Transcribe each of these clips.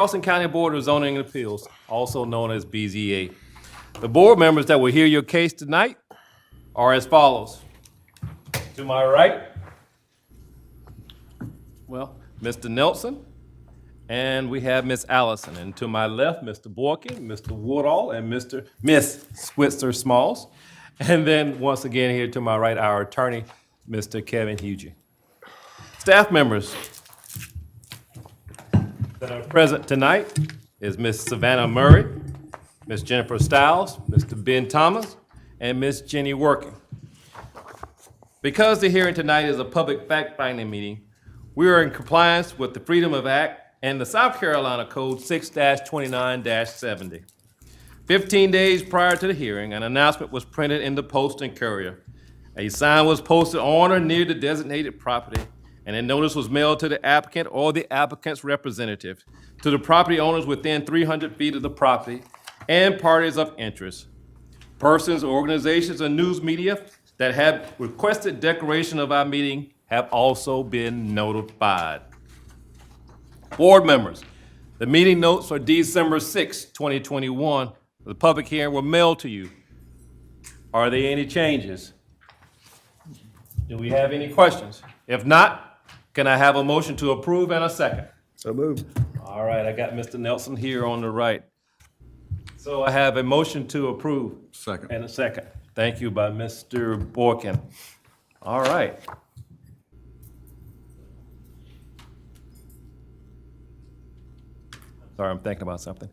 Charleston County Board of Zoning and Appeals, also known as BZA. The board members that will hear your case tonight are as follows. To my right, Mr. Nelson, and we have Miss Allison. And to my left, Mr. Borkin, Mr. Woodall, and Miss Switzer Smalls. And then once again here to my right, our attorney, Mr. Kevin Hugie. Staff members that are present tonight is Miss Savannah Murray, Miss Jennifer Stiles, Mr. Ben Thomas, and Miss Jenny Working. Because the hearing tonight is a public fact-finding meeting, we are in compliance with the Freedom of Act and the South Carolina Code 6-29-70. 15 days prior to the hearing, an announcement was printed in the Post and Courier. A sign was posted on or near the designated property, and a notice was mailed to the applicant or the applicant's representative, to the property owners within 300 feet of the property, and parties of interest. Persons, organizations, and news media that have requested declaration of our meeting have also been notified. Board members, the meeting notes for December 6, 2021, the public hearing were mailed to you. Are there any changes? Do we have any questions? If not, can I have a motion to approve and a second? So moved. All right, I got Mr. Nelson here on the right. So I have a motion to approve. Second. And a second. Thank you by Mr. Borkin. All right. Sorry, I'm thinking about something.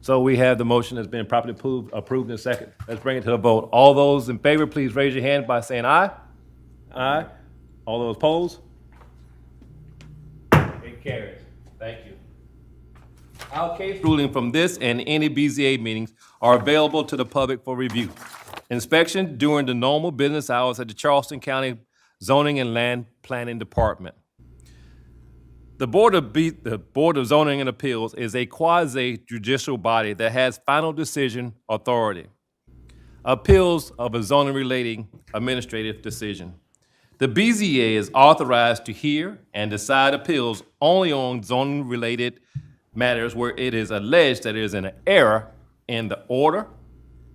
So we have the motion that's been properly approved in a second. Let's bring it to a vote. All those in favor, please raise your hand by saying aye. Aye. All those opposed? It carries. Thank you. Our case ruling from this and any BZA meetings are available to the public for review. Inspection during the normal business hours at the Charleston County Zoning and Land Planning Department. The Board of Zoning and Appeals is a quasi-judicial body that has final decision authority. Appeals of a zoning-relating administrative decision. The BZA is authorized to hear and decide appeals only on zoning-related matters where it is alleged that there is an error in the order,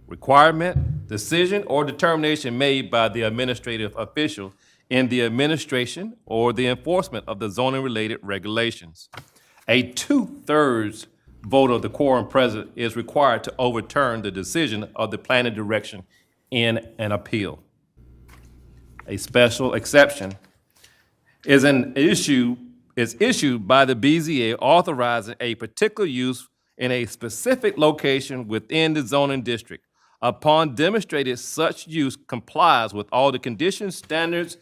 requirement, decision, or determination made by the administrative official in the administration or the enforcement of the zoning-related regulations. A 2/3 vote of the quorum present is required to overturn the decision of the planning direction in an appeal. A special exception is issued by the BZA authorizing a particular use in a specific location within the zoning district upon demonstrated such use complies with all the conditions, standards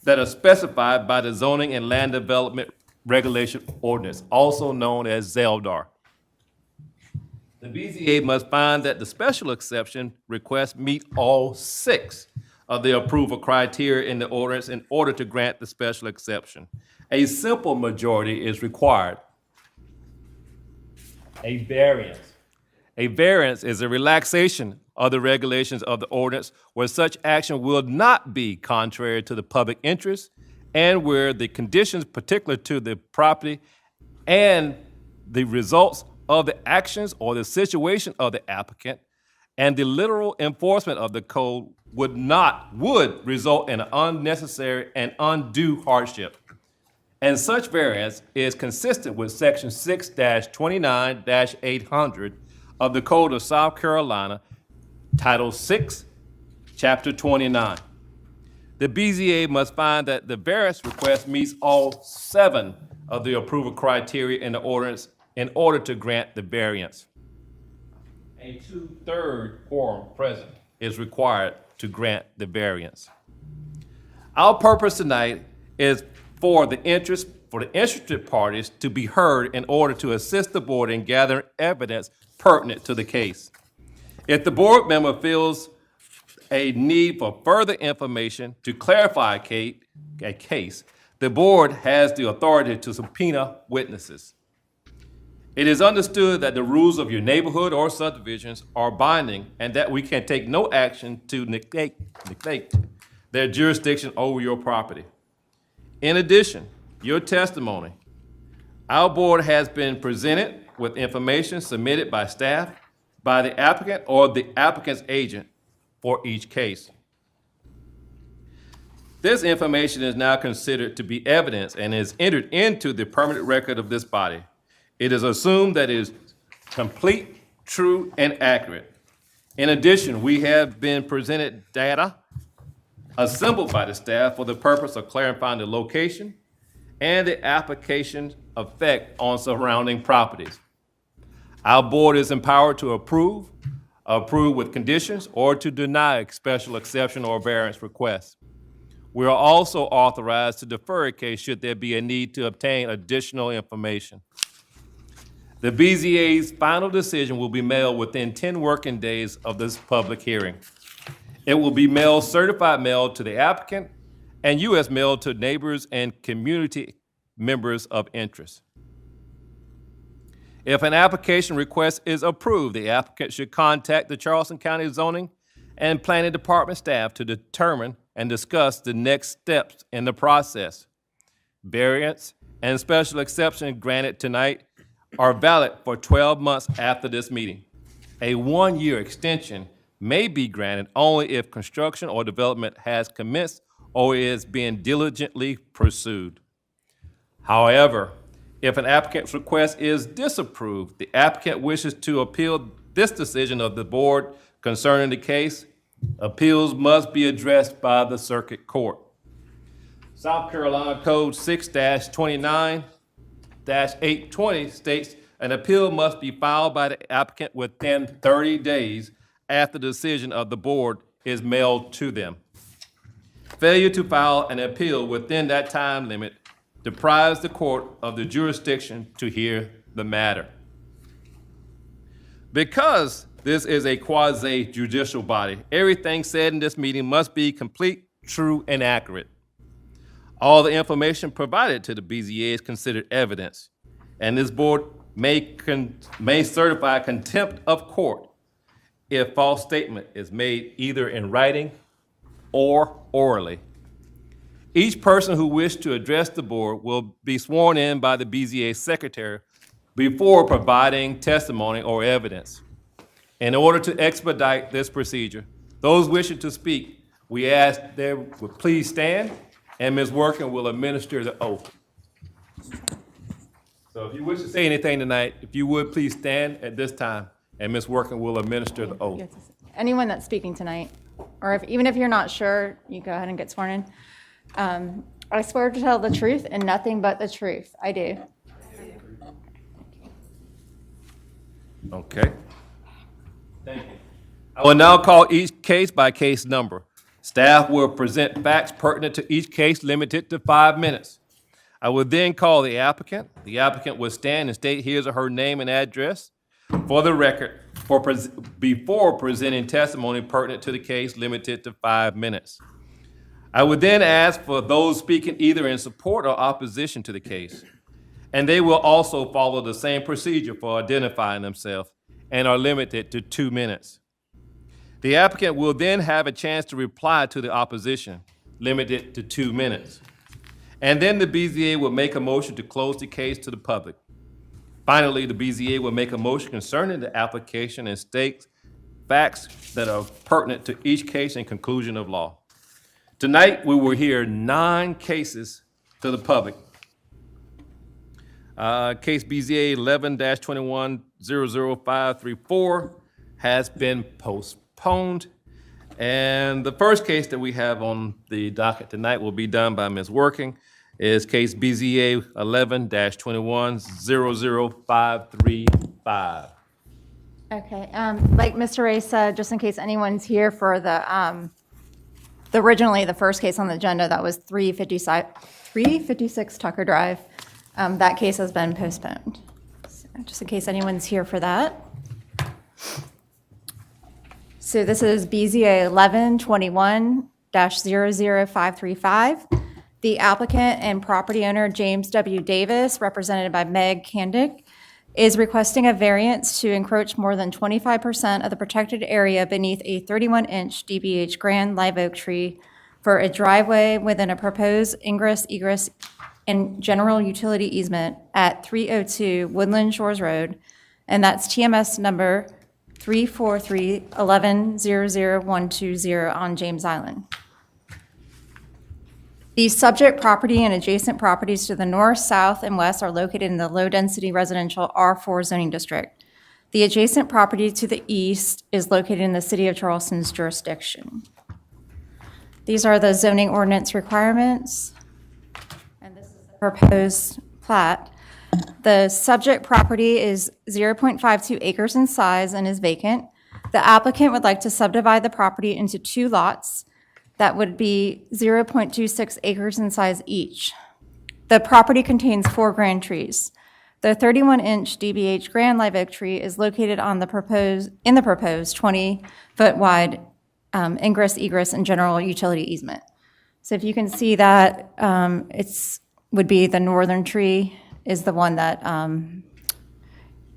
that are specified by the Zoning and Land Development Regulation Ordinance, also known as ZELDAR. The BZA must find that the special exception requests meet all 6 of the approval criteria in the ordinance in order to grant the special exception. A simple majority is required. A variance. A variance is a relaxation of the regulations of the ordinance where such action will not be contrary to the public interest and where the conditions particular to the property and the results of the actions or the situation of the applicant and the literal enforcement of the code would result in an unnecessary and undue hardship. And such variance is consistent with Section 6-29-800 of the Code of South Carolina, Title 6, Chapter 29. The BZA must find that the variance request meets all 7 of the approval criteria in the ordinance in order to grant the variance. A 2/3 quorum present is required to grant the variance. Our purpose tonight is for the interested parties to be heard in order to assist the board in gathering evidence pertinent to the case. If the board member feels a need for further information to clarify a case, the board has the authority to subpoena witnesses. It is understood that the rules of your neighborhood or subdivisions are binding and that we can take no action to negate their jurisdiction over your property. In addition, your testimony Our board has been presented with information submitted by staff, by the applicant, or the applicant's agent for each case. This information is now considered to be evidence and is entered into the permanent record of this body. It is assumed that it is complete, true, and accurate. In addition, we have been presented data assembled by the staff for the purpose of clarifying the location and the application effect on surrounding properties. Our board is empowered to approve with conditions, or to deny a special exception or variance request. We are also authorized to defer a case should there be a need to obtain additional information. The BZA's final decision will be mailed within 10 working days of this public hearing. It will be mailed, certified mail to the applicant, and U.S. mail to neighbors and community members of interest. If an application request is approved, the applicant should contact the Charleston County Zoning and Planning Department staff to determine and discuss the next steps in the process. Variance and special exception granted tonight are valid for 12 months after this meeting. A 1-year extension may be granted only if construction or development has commenced or is being diligently pursued. However, if an applicant's request is disapproved, the applicant wishes to appeal this decision of the board concerning the case, appeals must be addressed by the circuit court. South Carolina Code 6-29-820 states an appeal must be filed by the applicant within 30 days after the decision of the board is mailed to them. Failure to file an appeal within that time limit deprives the court of the jurisdiction to hear the matter. Because this is a quasi-judicial body, everything said in this meeting must be complete, true, and accurate. All the information provided to the BZA is considered evidence, and this board may certify contempt of court if false statement is made either in writing or orally. Each person who wished to address the board will be sworn in by the BZA secretary before providing testimony or evidence. In order to expedite this procedure, those wishing to speak, we ask they would please stand, and Ms. Working will administer the oath. So if you wish to say anything tonight, if you would please stand at this time, and Ms. Working will administer the oath. Anyone that's speaking tonight, or even if you're not sure, you go ahead and get sworn in. I swear to tell the truth and nothing but the truth. I do. Okay. Thank you. I will now call each case by case number. Staff will present facts pertinent to each case limited to 5 minutes. I will then call the applicant. The applicant will stand and state his or her name and address for the record before presenting testimony pertinent to the case limited to 5 minutes. I would then ask for those speaking either in support or opposition to the case, and they will also follow the same procedure for identifying themselves and are limited to 2 minutes. The applicant will then have a chance to reply to the opposition, limited to 2 minutes. And then the BZA will make a motion to close the case to the public. Finally, the BZA will make a motion concerning the application and state facts that are pertinent to each case and conclusion of law. Tonight, we will hear 9 cases to the public. Case BZA 11-21-00534 has been postponed. And the first case that we have on the docket tonight will be done by Ms. Working, is case BZA 11-21-00535. Okay, like Mr. Ray said, just in case anyone's here for originally the first case on the agenda, that was 356 Tucker Drive. That case has been postponed. So just in case anyone's here for that. So this is BZA 11-21-00535. The applicant and property owner, James W. Davis, represented by Meg Kandick, is requesting a variance to encroach more than 25% of the protected area beneath a 31-inch DBH grand live oak tree for a driveway within a proposed ingress-egress and general utility easement at 302 Woodland Shores Road, and that's TMS number 343-11-00120 on James Island. The subject property and adjacent properties to the north, south, and west are located in the low-density residential R4 zoning district. The adjacent property to the east is located in the City of Charleston's jurisdiction. These are the zoning ordinance requirements, and this is the proposed plat. The subject property is 0.52 acres in size and is vacant. The applicant would like to subdivide the property into 2 lots that would be 0.26 acres in size each. The property contains 4 grand trees. The 31-inch DBH grand live oak tree is located in the proposed 20-foot wide ingress, egress, and general utility easement. So if you can see that, would be the northern tree is the one that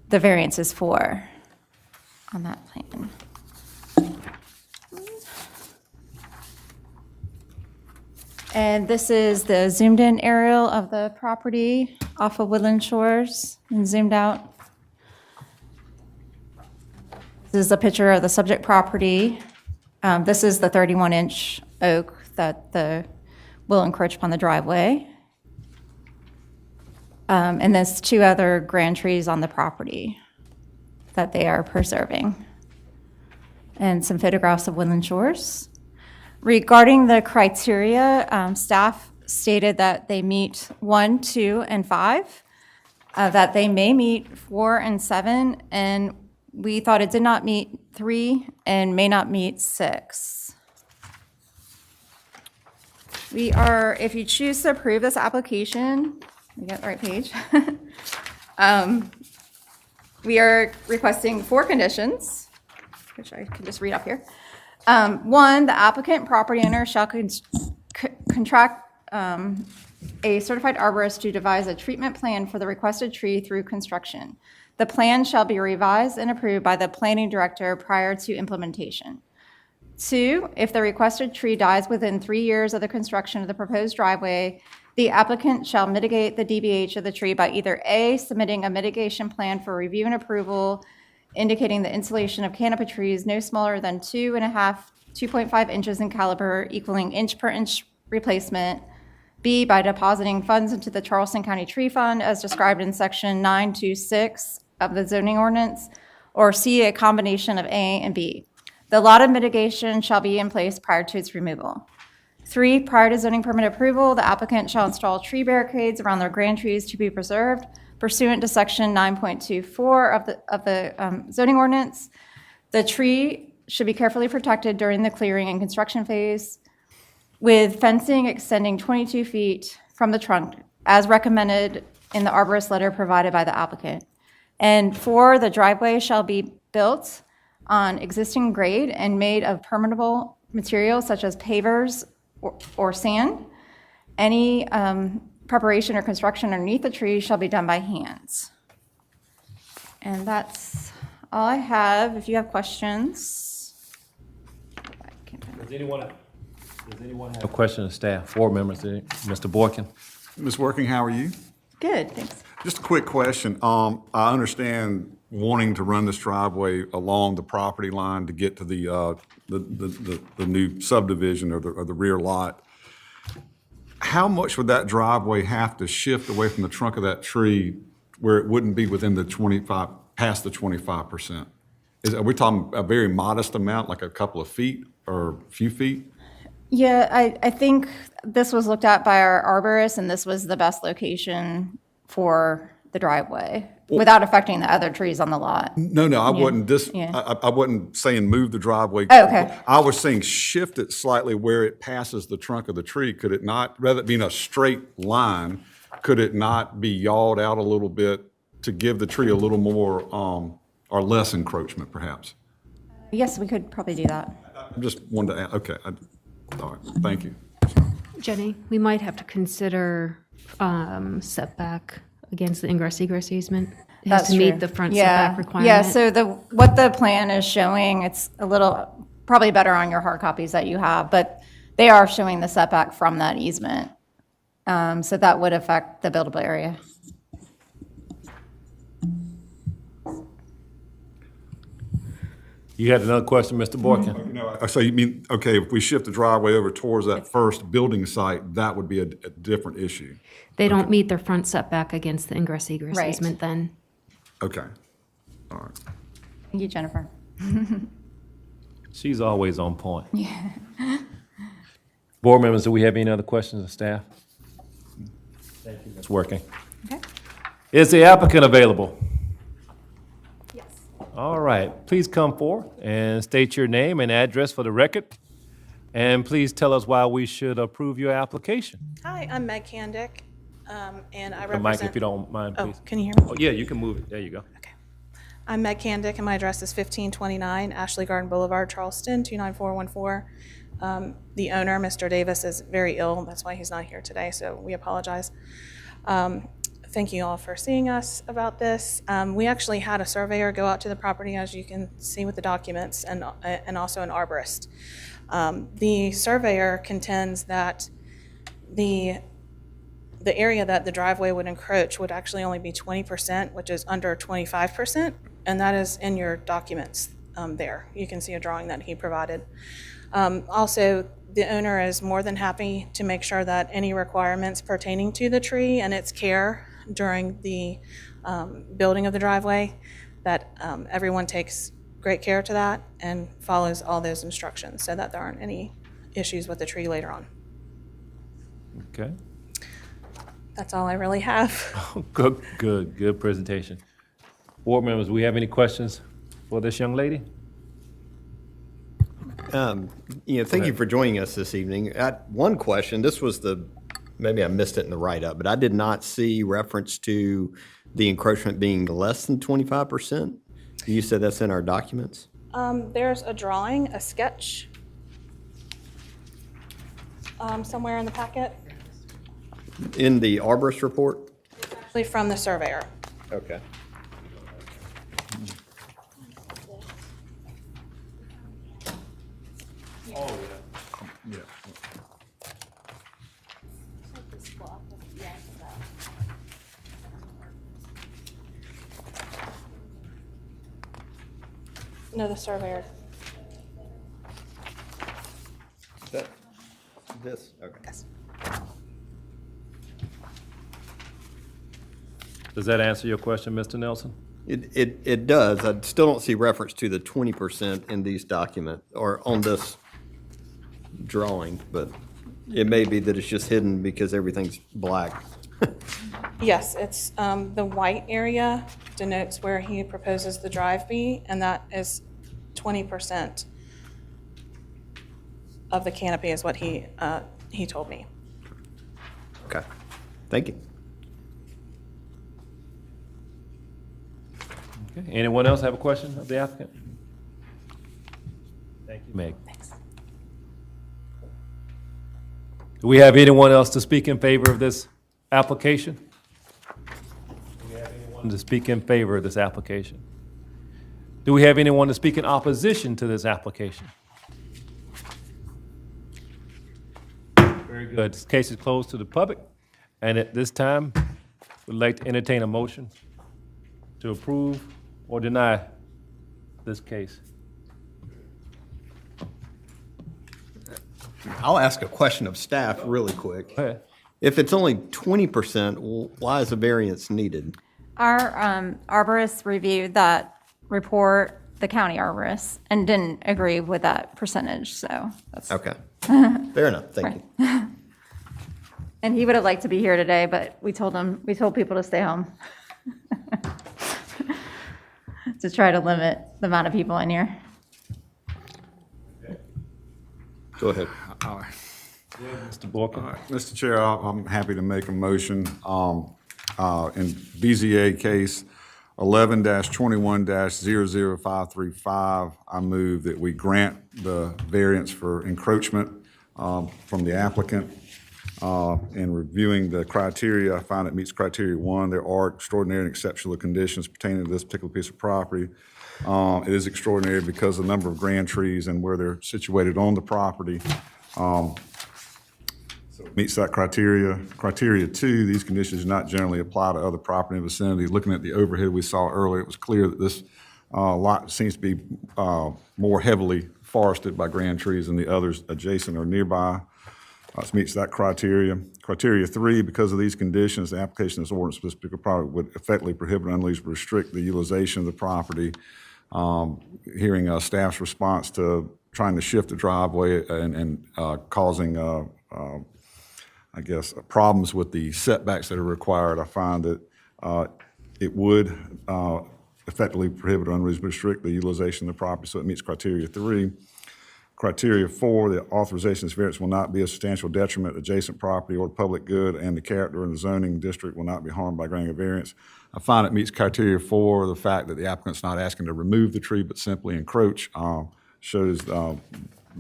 the variance is for on that plan. And this is the zoomed in aerial of the property off of Woodland Shores and zoomed out. This is a picture of the subject property. This is the 31-inch oak that will encroach upon the driveway. And there's 2 other grand trees on the property that they are preserving. And some photographs of Woodland Shores. Regarding the criteria, staff stated that they meet 1, 2, and 5, that they may meet 4 and 7, and we thought it did not meet 3 and may not meet 6. If you choose to approve this application, we got the right page. We are requesting 4 conditions, which I can just read up here. 1, the applicant property owner shall contract a certified arborist to devise a treatment plan for the requested tree through construction. The plan shall be revised and approved by the planning director prior to implementation. 2, if the requested tree dies within 3 years of the construction of the proposed driveway, the applicant shall mitigate the DBH of the tree by either A, submitting a mitigation plan for review and approval, indicating the installation of canopy trees no smaller than 2.5 inches in caliber, equaling inch per inch replacement. B, by depositing funds into the Charleston County Tree Fund as described in section 926 of the zoning ordinance. Or C, a combination of A and B. The lot of mitigation shall be in place prior to its removal. 3, prior to zoning permit approval, the applicant shall install tree barricades around their grand trees to be preserved pursuant to section 9.24 of the zoning ordinance. The tree should be carefully protected during the clearing and construction phase with fencing extending 22 feet from the trunk as recommended in the arborist letter provided by the applicant. And 4, the driveway shall be built on existing grade and made of permeable materials such as pavers or sand. Any preparation or construction underneath the tree shall be done by hands. And that's all I have. If you have questions. Does anyone have a question of staff, board members? Mr. Boykin? Ms. Working, how are you? Good, thanks. Just a quick question. I understand wanting to run this driveway along the property line to get to the new subdivision or the rear lot. How much would that driveway have to shift away from the trunk of that tree where it wouldn't be within the 25, past the 25%? Are we talking a very modest amount, like a couple of feet or a few feet? Yeah, I think this was looked at by our arborist, and this was the best location for the driveway without affecting the other trees on the lot. No, I wasn't Yeah. I wasn't saying move the driveway. Oh, okay. I was saying shift it slightly where it passes the trunk of the tree. Could it not, rather than being a straight line, could it not be yawed out a little bit to give the tree a little more or less encroachment, perhaps? Yes, we could probably do that. I just wanted to add, okay, all right, thank you. Jenny, we might have to consider setback against the ingress egress easement. It has That's to true. meet the front Yeah. setback requirement. Yeah, so what the plan is showing, it's a little, probably better on your hard copies that you have, but they are showing the setback from that easement. So that would affect the buildable area. You had another question, Mr. Borkin? No, so you mean, okay, if we shift the driveway over towards that first building site, that would be a different issue? They don't meet their front setback against the ingress egress Right. easement then. Okay, all right. Thank you, Jennifer. She's always on point. Board members, do we have any other questions of staff? Thank you. It's working. Okay. Is the applicant available? Yes. All right, please come forward and state your name and address for the record. And please tell us why we should approve your application. Hi, I'm Meg Candick, and I The represent... mic, if you don't mind, Oh, please. can you hear me? Oh, yeah, you can move it. There you go. Okay. I'm Meg Candick, and my address is 1529 Ashley Garden Boulevard, Charleston, 29414. The owner, Mr. Davis, is very ill. That's why he's not here today, so we apologize. Thank you all for seeing us about this. We actually had a surveyor go out to the property, as you can see with the documents, and also an arborist. The surveyor contends that the area that the driveway would encroach would actually only be 20%, which is under 25%, and that is in your documents there. You can see a drawing that he provided. Also, the owner is more than happy to make sure that any requirements pertaining to the tree and its care during the building of the driveway, that everyone takes great care to that and follows all those instructions so that there aren't any issues with the tree later on. Okay. That's all I really have. Good presentation. Board members, do we have any questions for this young lady? Thank you for joining us this evening. One question, this was maybe I missed it in the write-up, but I did not see reference to the encroachment being less than 25%. You said that's in our documents? There's a drawing, a sketch, somewhere in the packet, In the arborist report? actually from the surveyor. Okay. Yeah. No, the surveyor. This, okay. Yes. Does that answer your question, Mr. Nelson? It does. I still don't see reference to the 20% in these documents or on this drawing, but it may be that it's just hidden because everything's black. Yes, it's the white area denotes where he proposes the drive be, and that is 20% of the canopy is what he told me. Okay. Thank you. Okay. Anyone else have a question of the applicant? Thank you, Meg. Thanks. Do we have anyone else to speak in favor of this application? Do we have anyone to speak in favor of this application? Do we have anyone to speak in opposition to this application? Very good. This case is closed to the public, and at this time, we'd like to entertain a motion to approve or deny this case. I'll ask a question of staff really quick. Go ahead. If it's only 20%, why is a variance needed? Our arborist reviewed that report, the county arborist, and didn't agree with that percentage, so that's. Okay. Fair enough. Thank you. And he would have liked to be here today, but we told people to stay home. To try to limit the amount of people in here. Go ahead. Mr. Borkin? Mr. Chair, I'm happy to make a motion. In BZA case 11-21-00535, I move that we grant the variance for encroachment from the applicant. In reviewing the criteria, I find it meets criteria 1. There are extraordinary and exceptional conditions pertaining to this particular piece of property. It is extraordinary because of the number of grand trees and where they're situated on the property. Meets that criteria. Criteria 2, these conditions do not generally apply to other property in the vicinity. Looking at the overhead we saw earlier, it was clear that this lot seems to be more heavily forested by grand trees than the others adjacent or nearby. This meets that criteria. Criteria 3, because of these conditions, the application of this ordinance for this particular property would effectively prohibit or unleash restrict the utilization of the property. Hearing staff's response to trying to shift the driveway and causing I guess, problems with the setbacks that are required, I find that it would effectively prohibit or unreasonably restrict the utilization of the property, so it meets criteria 3. Criteria 4, the authorization of this variance will not be a substantial detriment to adjacent property or public good, and the character in the zoning district will not be harmed by granting a variance. I find it meets criteria 4, the fact that the applicant's not asking to remove the tree but simply encroach shows that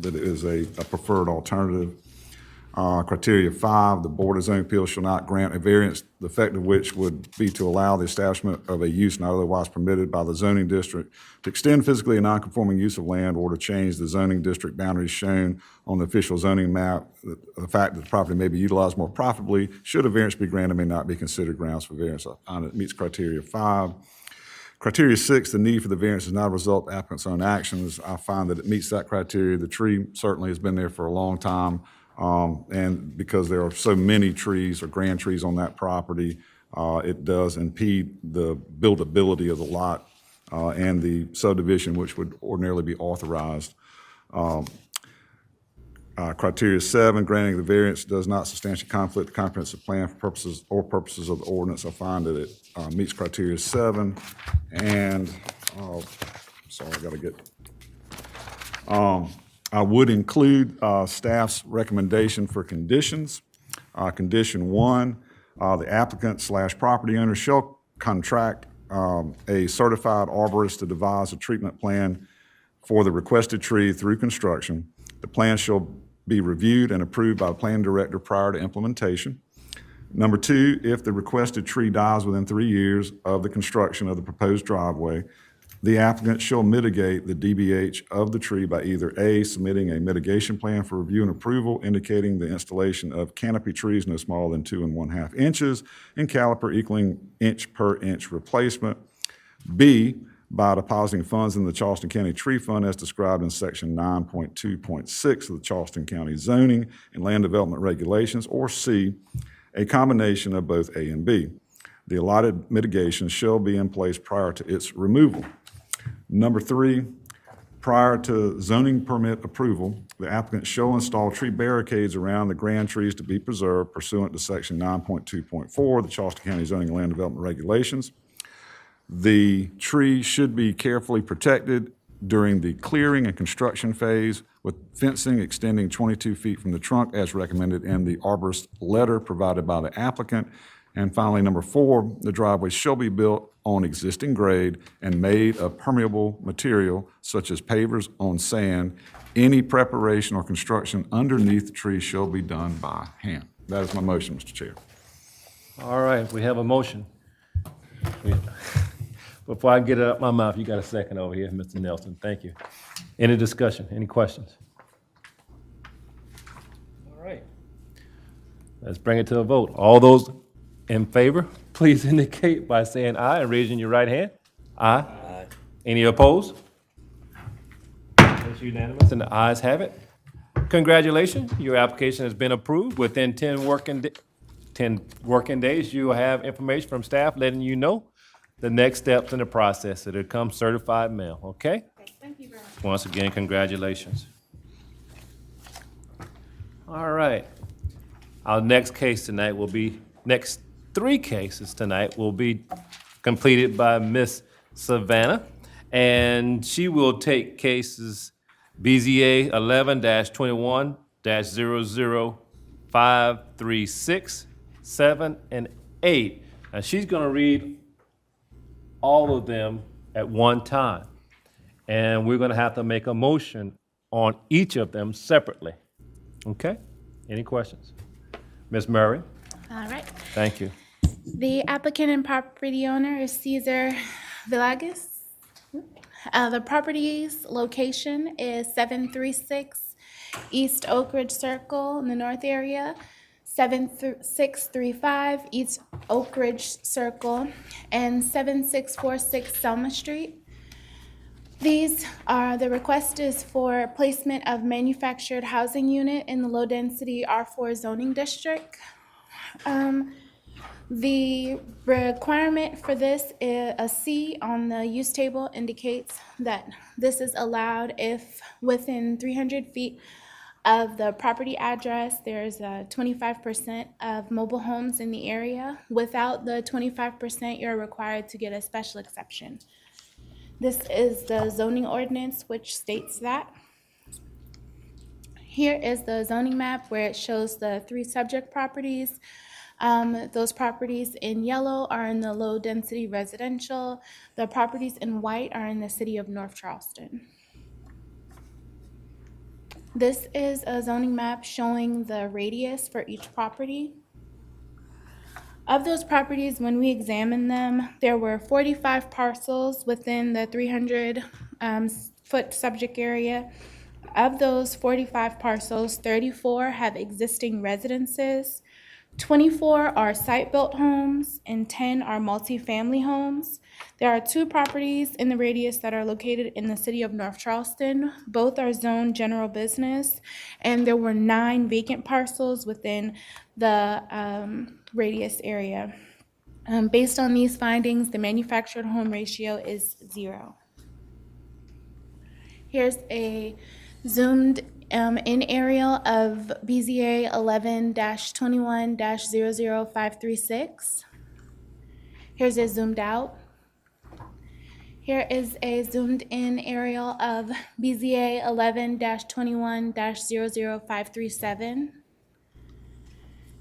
it is a preferred alternative. Criteria 5, the Board of Zoning Appeals shall not grant a variance, the effect of which would be to allow the establishment of a use not otherwise permitted by the zoning district to extend physically a non-conforming use of land or to change the zoning district boundaries shown on the official zoning map. The fact that the property may be utilized more profitably should a variance be granted may not be considered grounds for variance. I find it meets criteria 5. Criteria 6, the need for the variance is not a result of the applicant's own actions. I find that it meets that criteria. The tree certainly has been there for a long time. And because there are so many trees or grand trees on that property, it does impede the buildability of the lot and the subdivision which would ordinarily be authorized. Criteria 7, granting the variance does not substantially conflict the comprehensive plan for purposes of the ordinance. I find that it meets criteria 7. And, sorry, I got to get... I would include staff's recommendation for conditions. Condition 1, the applicant/property owner shall contract a certified arborist to devise a treatment plan for the requested tree through construction. The plan shall be reviewed and approved by the plan director prior to implementation. Number 2, if the requested tree dies within 3 years of the construction of the proposed driveway, the applicant shall mitigate the DBH of the tree by either A, submitting a mitigation plan for review and approval indicating the installation of canopy trees no smaller than 2 1/2 inches and caliper equaling inch per inch replacement. B, by depositing funds in the Charleston County Tree Fund as described in section 9.2.6 of the Charleston County Zoning and Land Development Regulations. Or C, a combination of both A and B. The allotted mitigation shall be in place prior to its removal. Number 3, prior to zoning permit approval, the applicant shall install tree barricades around the grand trees to be preserved pursuant to section 9.2.4 of the Charleston County Zoning and Land Development Regulations. The tree should be carefully protected during the clearing and construction phase with fencing extending 22 feet from the trunk as recommended in the arborist letter provided by the applicant. And finally, number 4, the driveway shall be built on existing grade and made of permeable material such as pavers on sand. Any preparation or construction underneath the tree shall be done by hand. That is my motion, Mr. Chair. All right, we have a motion. Before I get it up my mouth, you got a second over here, Mr. Nelson. Thank you. Any discussion? Any questions? All right. Let's bring it to a vote. All those in favor, please indicate by saying aye and raising your right hand. Aye. Aye. Any opposed? That's unanimous, and the ayes have it. Congratulations, your application has been approved. Within 10 working days, you will have information from staff letting you know the next steps in the process. It'll come certified mail, okay? Thank you very much. Once again, congratulations. All right. Our next case tonight will be, next 3 cases tonight will be completed by Miss Savannah, and she will take cases BZA 11-21-00536, 7, and 8. And she's gonna read all of them at one time. And we're gonna have to make a motion on each of them separately. Okay? Any questions? Ms. Murray? All right. Thank you. The applicant and property owner is Cesar Villagas. The property's location is 736 East Oak Ridge Circle in the north area. 7635 East Oak Ridge Circle, and 7646 Selma Street. The request is for placement of manufactured housing unit in the low-density R4 zoning district. The requirement for this is a C on the use table indicates that this is allowed if within 300 feet of the property address, there's 25% of mobile homes in the area. Without the 25%, you're required to get a special exception. This is the zoning ordinance, which states that. Here is the zoning map where it shows the 3 subject properties. Those properties in yellow are in the low-density residential. The properties in white are in the city of North Charleston. This is a zoning map showing the radius for each property. Of those properties, when we examined them, there were 45 parcels within the 300-foot subject area. Of those 45 parcels, 34 have existing residences, 24 are site-built homes, and 10 are multifamily homes. There are 2 properties in the radius that are located in the city of North Charleston. Both are zoned general business, and there were 9 vacant parcels within the radius area. Based on these findings, the manufactured home ratio is 0. Here's a zoomed in aerial of BZA 11-21-00536. Here's a zoomed out. Here is a zoomed in aerial of BZA 11-21-00537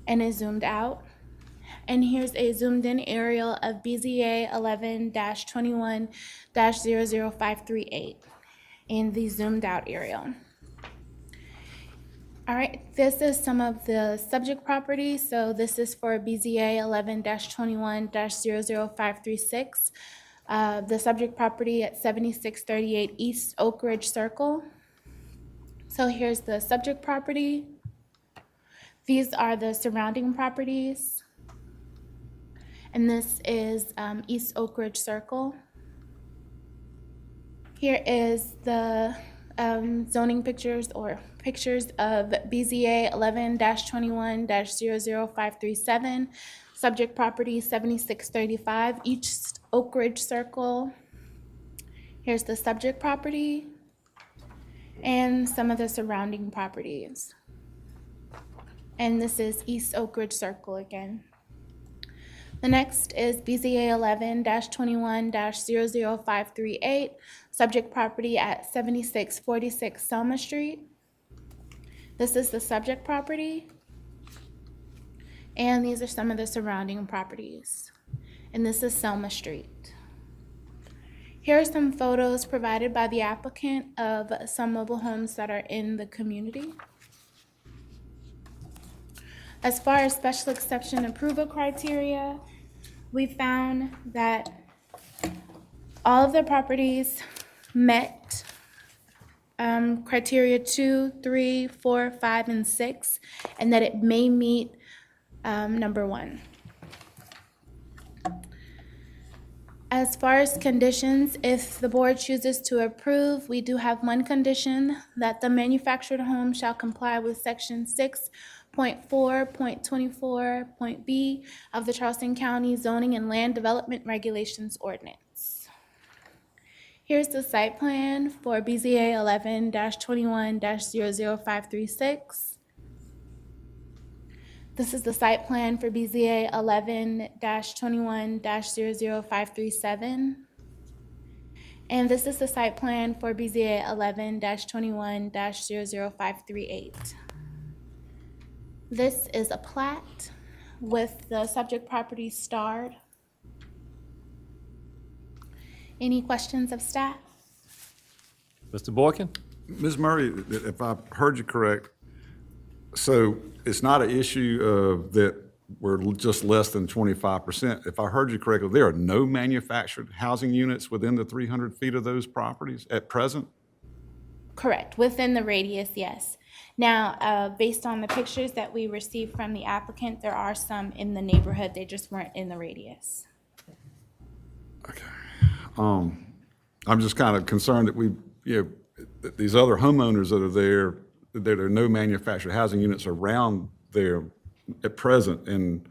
and a zoomed out. And here's a zoomed in aerial of BZA 11-21-00538 in the zoomed out aerial. All right, this is some of the subject property. So this is for BZA 11-21-00536. The subject property at 7638 East Oak Ridge Circle. So here's the subject property. These are the surrounding properties. And this is East Oak Ridge Circle. Here is the zoning pictures or pictures of BZA 11-21-00537, subject property 7635 East Oak Ridge Circle. Here's the subject property and some of the surrounding properties. And this is East Oak Ridge Circle again. The next is BZA 11-21-00538, subject property at 7646 Selma Street. This is the subject property. And these are some of the surrounding properties. And this is Selma Street. Here are some photos provided by the applicant of some mobile homes that are in the community. As far as special exception approval criteria, we found that all of the properties met criteria 2, 3, 4, 5, and 6, and that it may meet number 1. As far as conditions, if the board chooses to approve, we do have one condition, that the manufactured home shall comply with section 6.4.24.b of the Charleston County Zoning and Land Development Regulations Ordinance. Here's the site plan for BZA 11-21-00536. This is the site plan for BZA 11-21-00537. And this is the site plan for BZA 11-21-00538. This is a plat with the subject property starred. Any questions of staff? Mr. Boykin? Ms. Murray, if I heard you correct, so it's not an issue that we're just less than 25%. If I heard you correctly, there are no manufactured housing units within the 300 feet of those properties at present? Correct, within the radius, yes. Now, based on the pictures that we received from the applicant, there are some in the neighborhood, they just weren't in the radius. I'm just kind of concerned that that these other homeowners that are there, there are no manufactured housing units around there at present. And,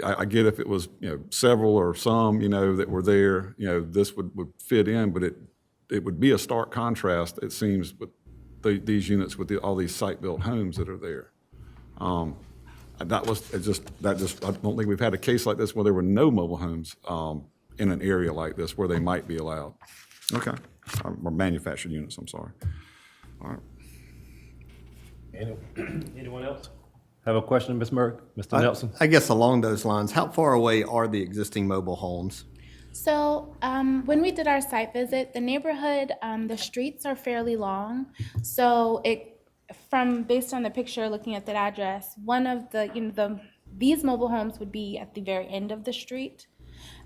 I get if it was, several or some, that were there, this would fit in, but it would be a stark contrast, it seems, with these units with all these site-built homes that are there. I don't think we've had a case like this where there were no mobile homes in an area like this where they might be allowed. Okay, or manufactured units, I'm sorry. All right. Anyone else have a question, Ms. Murray? Mr. Nelson? I guess along those lines, how far away are the existing mobile homes? So when we did our site visit, the neighborhood, the streets are fairly long. So based on the picture, looking at that address, one of these mobile homes would be at the very end of the street.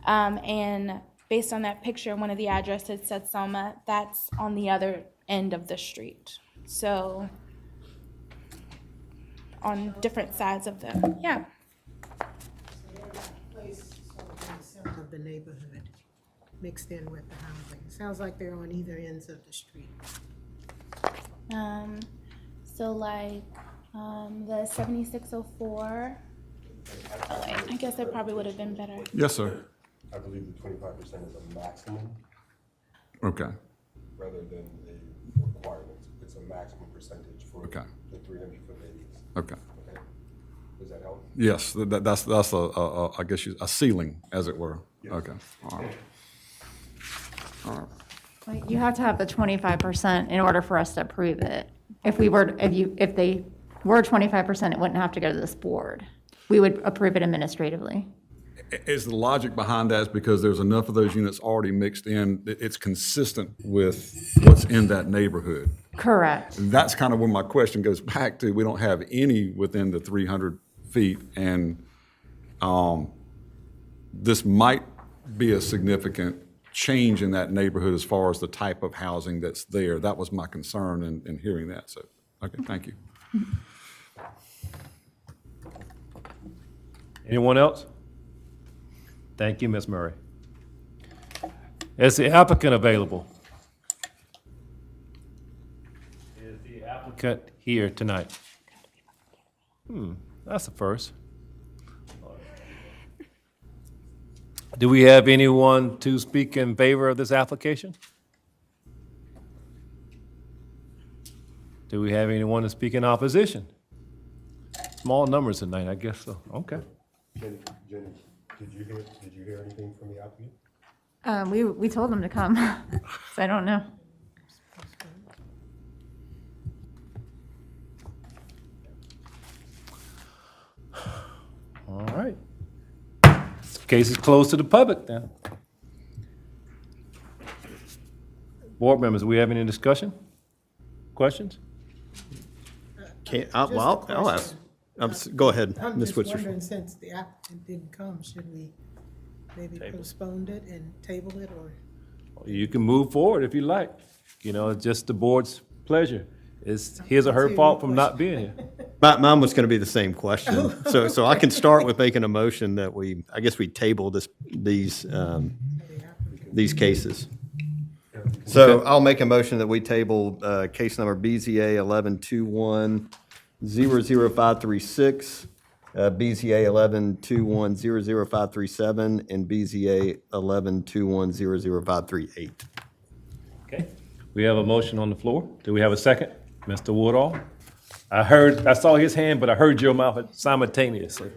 And based on that picture, one of the addresses said Selma, that's on the other end of the street. So on different sides of them, yeah. Place sort of in the center of the neighborhood, mixed in with the housing. Sounds like they're on either ends of the street. So like the 7604. Oh, wait, I guess it probably would have been better. Yes, sir. I believe the 25% is a maximum Okay. rather than a requirement. It's a maximum percentage for Okay. the 300-foot radius. Okay. Okay. Does that help? Yes, that's I guess a ceiling, as it were. Okay. All right. You have to have the 25% in order for us to approve it. If they were 25%, it wouldn't have to go to this board. We would approve it administratively. Is the logic behind that is because there's enough of those units already mixed in, that it's consistent with what's in that neighborhood? Correct. That's kind of where my question goes back to. We don't have any within the 300 feet, and this might be a significant change in that neighborhood as far as the type of housing that's there. That was my concern in hearing that. So, okay, thank you. Anyone else? Thank you, Ms. Murray. Is the applicant available? Is the applicant here tonight? That's a first. Do we have anyone to speak in favor of this application? Do we have anyone to speak in opposition? Small numbers tonight, I guess so. Okay. Jenny, did you hear anything from the applicant? We told them to come, so I don't know. All right. This case is closed to the public then. Board members, do we have any discussion? Questions? I'll ask. Go ahead, I'm Ms. just Witcher. wondering, since the applicant didn't come, should we maybe postpone it and table it, or? You can move forward if you like. It's just the board's pleasure. It's his or her fault from not being here. Mine was going to be the same question. So I can start with making a motion that we table these cases. So I'll make a motion that we table case number BZA 11-21-00536, BZA 11-21-00537, and BZA 11-21-00538. Okay. We have a motion on the floor. Do we have a second? Mr. Woodall? I saw his hand, but I heard your mouth simultaneously.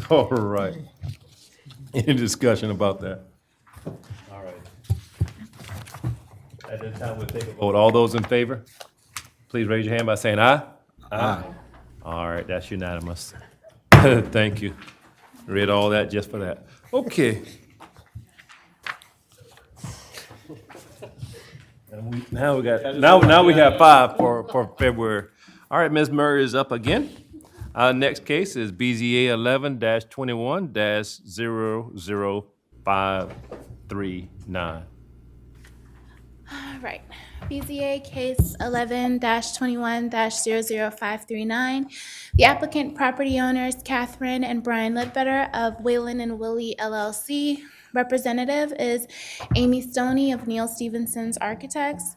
All right. Any discussion about that? All right. At this time, we'll take a vote. All those in favor, please raise your hand by saying aye. Aye. All right, that's unanimous. Thank you. Read all that just for that. Okay. And now we have 5 for February. All right, Ms. Murray is up again. Our next case is BZA 11-21-00539. All right. BZA case 11-21-00539. The applicant property owners Catherine and Brian Ledbetter of Whalen and Willie LLC. Representative is Amy Stoney of Neil Stevenson's Architects.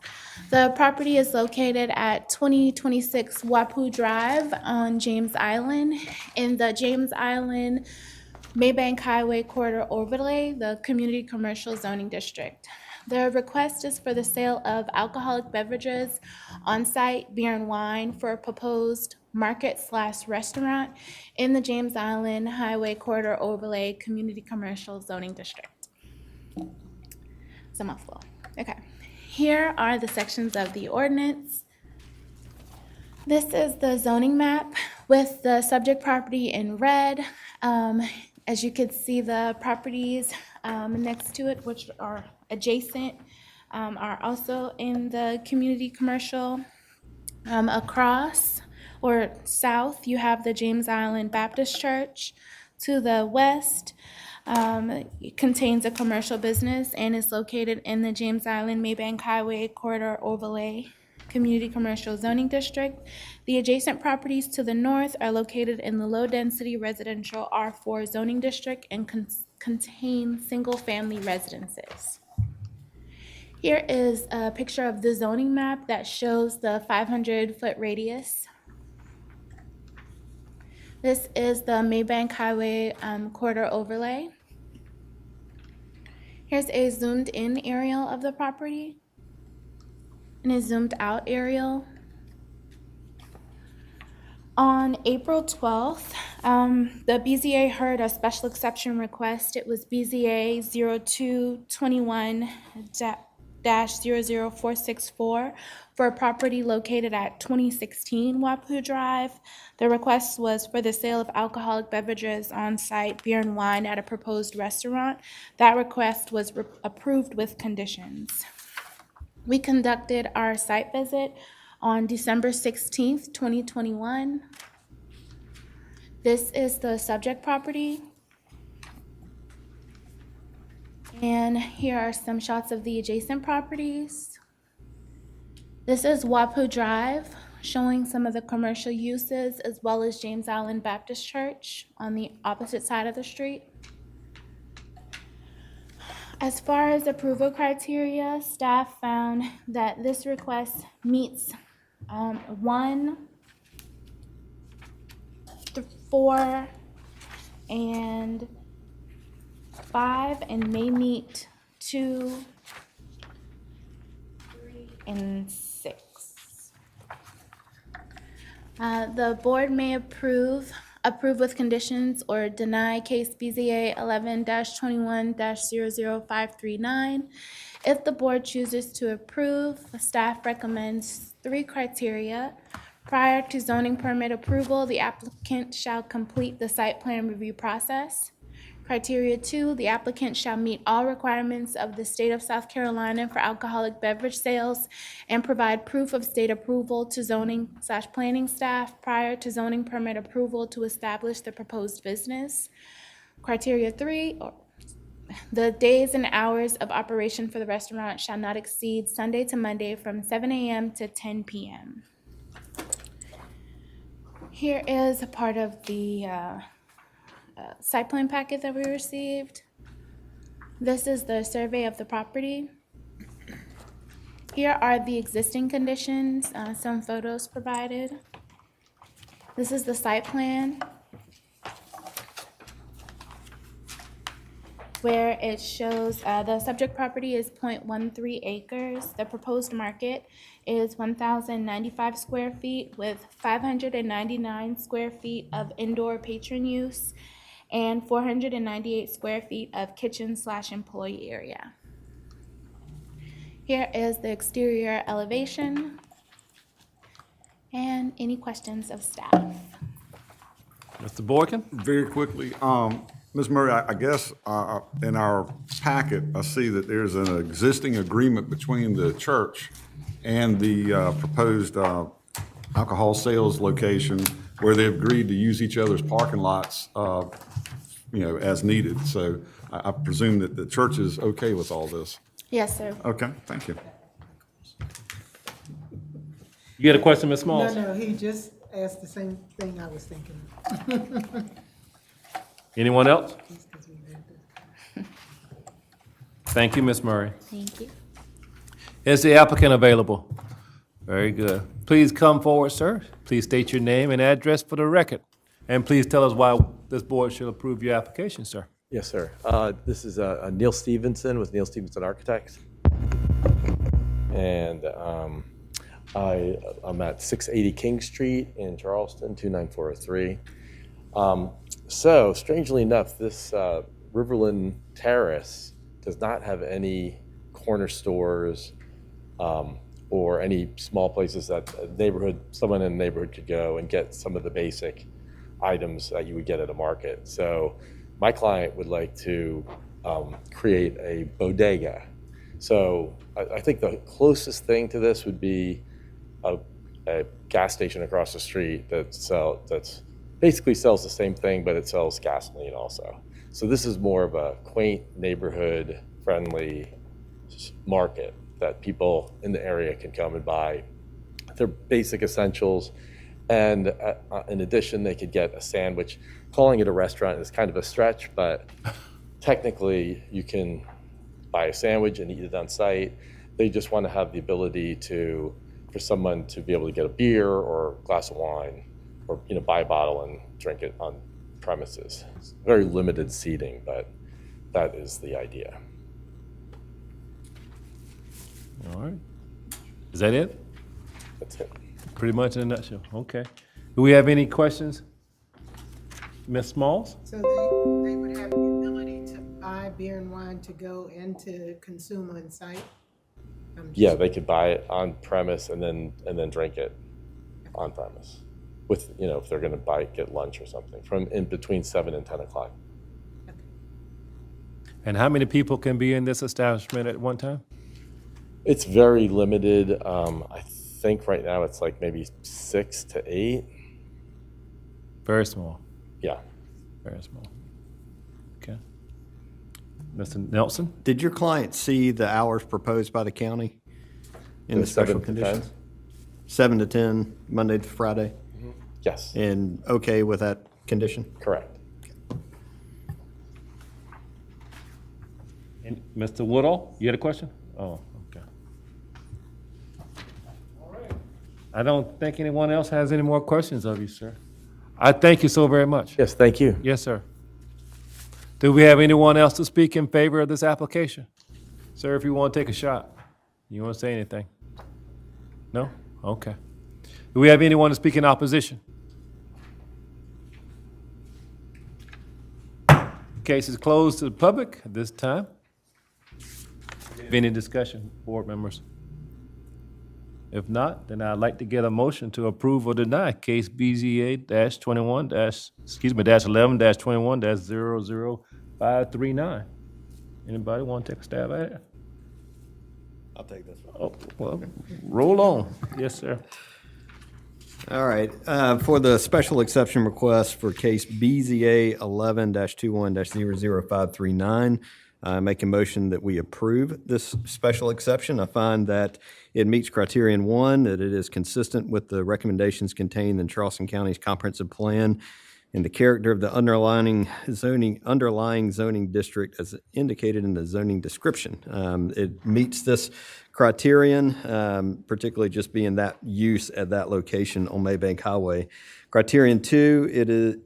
The property is located at 2026 Wapu Drive on James Island in the James Island Maybank Highway Corridor Overlay, the Community Commercial Zoning District. The request is for the sale of alcoholic beverages, on-site beer and wine for a proposed market/restaurant in the James Island Highway Corridor Overlay Community Commercial Zoning District. It's a mouthful. Okay. Here are the sections of the ordinance. This is the zoning map with the subject property in red. As you can see, the properties next to it, which are adjacent, are also in the community commercial. Across or south, you have the James Island Baptist Church. To the west, it contains a commercial business and is located in the James Island Maybank Highway Corridor Overlay Community Commercial Zoning District. The adjacent properties to the north are located in the low-density residential R4 zoning district and contain single-family residences. Here is a picture of the zoning map that shows the 500-foot radius. This is the Maybank Highway Corridor Overlay. Here's a zoomed-in aerial of the property and a zoomed-out aerial. On April 12th, the BZA heard a special exception request. It was BZA 0221-00464 for a property located at 2016 Wapu Drive. The request was for the sale of alcoholic beverages on site, beer and wine at a proposed restaurant. That request was approved with conditions. We conducted our site visit on December 16th, 2021. This is the subject property. And here are some shots of the adjacent properties. This is Wapu Drive, showing some of the commercial uses, as well as James Island Baptist Church on the opposite side of the street. As far as approval criteria, staff found that this request meets 1, 4, and 5, and may meet 2, 3, and 6. The board may approve with conditions or deny case BZA 11-21-00539. If the board chooses to approve, staff recommends 3 criteria. Prior to zoning permit approval, the applicant shall complete the site plan review process. Criteria 2, the applicant shall meet all requirements of the state of South Carolina for alcoholic beverage sales and provide proof of state approval to zoning/planning staff prior to zoning permit approval to establish the proposed business. Criteria 3, the days and hours of operation for the restaurant shall not exceed Sunday to Monday from 7 a.m. to 10 p.m. Here is a part of the site plan packet that we received. This is the survey of the property. Here are the existing conditions, some photos provided. This is the site plan, where it shows the subject property is 0.13 acres. The proposed market is 1,095 square feet with 599 square feet of indoor patron use and 498 square feet of kitchen/employee area. Here is the exterior elevation. And any questions of staff? Mr. Boykin? Very quickly, Ms. Murray, I guess in our packet, I see that there's an existing agreement between the church and the proposed alcohol sales location where they've agreed to use each other's parking lots, as needed. So I presume that the church is okay with all this. Yes, sir. Okay, thank you. You had a question, Ms. Smalls? No, he just asked the same thing I was thinking of. Anyone else? Just 'cause we read this. Thank you, Ms. Murray. Thank you. Is the applicant available? Very good. Please come forward, sir. Please state your name and address for the record. And please tell us why this board should approve your application, sir. Yes, sir. This is Neil Stevenson with Neil Stevenson Architects. And I'm at 680 King Street in Charleston, 29403. So strangely enough, this Riverland Terrace does not have any corner stores or any small places that someone in the neighborhood could go and get some of the basic items that you would get at a market. So my client would like to create a bodega. So I think the closest thing to this would be a gas station across the street that's basically sells the same thing, but it sells gasoline also. So this is more of a quaint, neighborhood-friendly market that people in the area can come and buy their basic essentials. And in addition, they could get a sandwich. Calling it a restaurant is kind of a stretch, but technically you can buy a sandwich and eat it on site. They just want to have the ability for someone to be able to get a beer or a glass of wine, or buy a bottle and drink it on premises. It's very limited seating, but that is the idea. All right. Is that it? That's it. Pretty much in a nutshell. Okay. Do we have any questions? Ms. Smalls? So they would have the ability to buy beer and wine to go and to consume on site? Yeah, they could buy it on premise and then drink it on premise. With if they're going to get lunch or something from in between 7 and 10 o'clock. And how many people can be in this establishment at one time? It's very limited. I think right now it's like maybe 6 to 8. Very small. Yeah. Very small. Okay. Mr. Nelson? Did your client see the hours proposed by the county in the special 7 to 10? conditions? 7 to 10, Monday to Friday? Yes. And okay with that condition? Correct. And Mr. Woodall, you had a question? Oh, okay. All right. I don't think anyone else has any more questions of you, sir. I thank you so very much. Yes, thank you. Yes, sir. Do we have anyone else to speak in favor of this application? Sir, if you want to take a shot, you want to say anything? No? Okay. Do we have anyone to speak in opposition? Case is closed to the public at this time. Any discussion, board members? If not, then I'd like to get a motion to approve or deny case BZA-11-21-00539. Anybody want to take a stab at it? I'll take this one. Oh, well, roll on. Yes, sir. All right, for the special exception request for case BZA 11-21-00539, I make a motion that we approve this special exception. I find that it meets criterion 1, that it is consistent with the recommendations contained in Charleston County's comprehensive plan and the character of the underlying zoning district as indicated in the zoning description. It meets this criterion, particularly just being that use at that location on Maybank Highway. Criterion 2,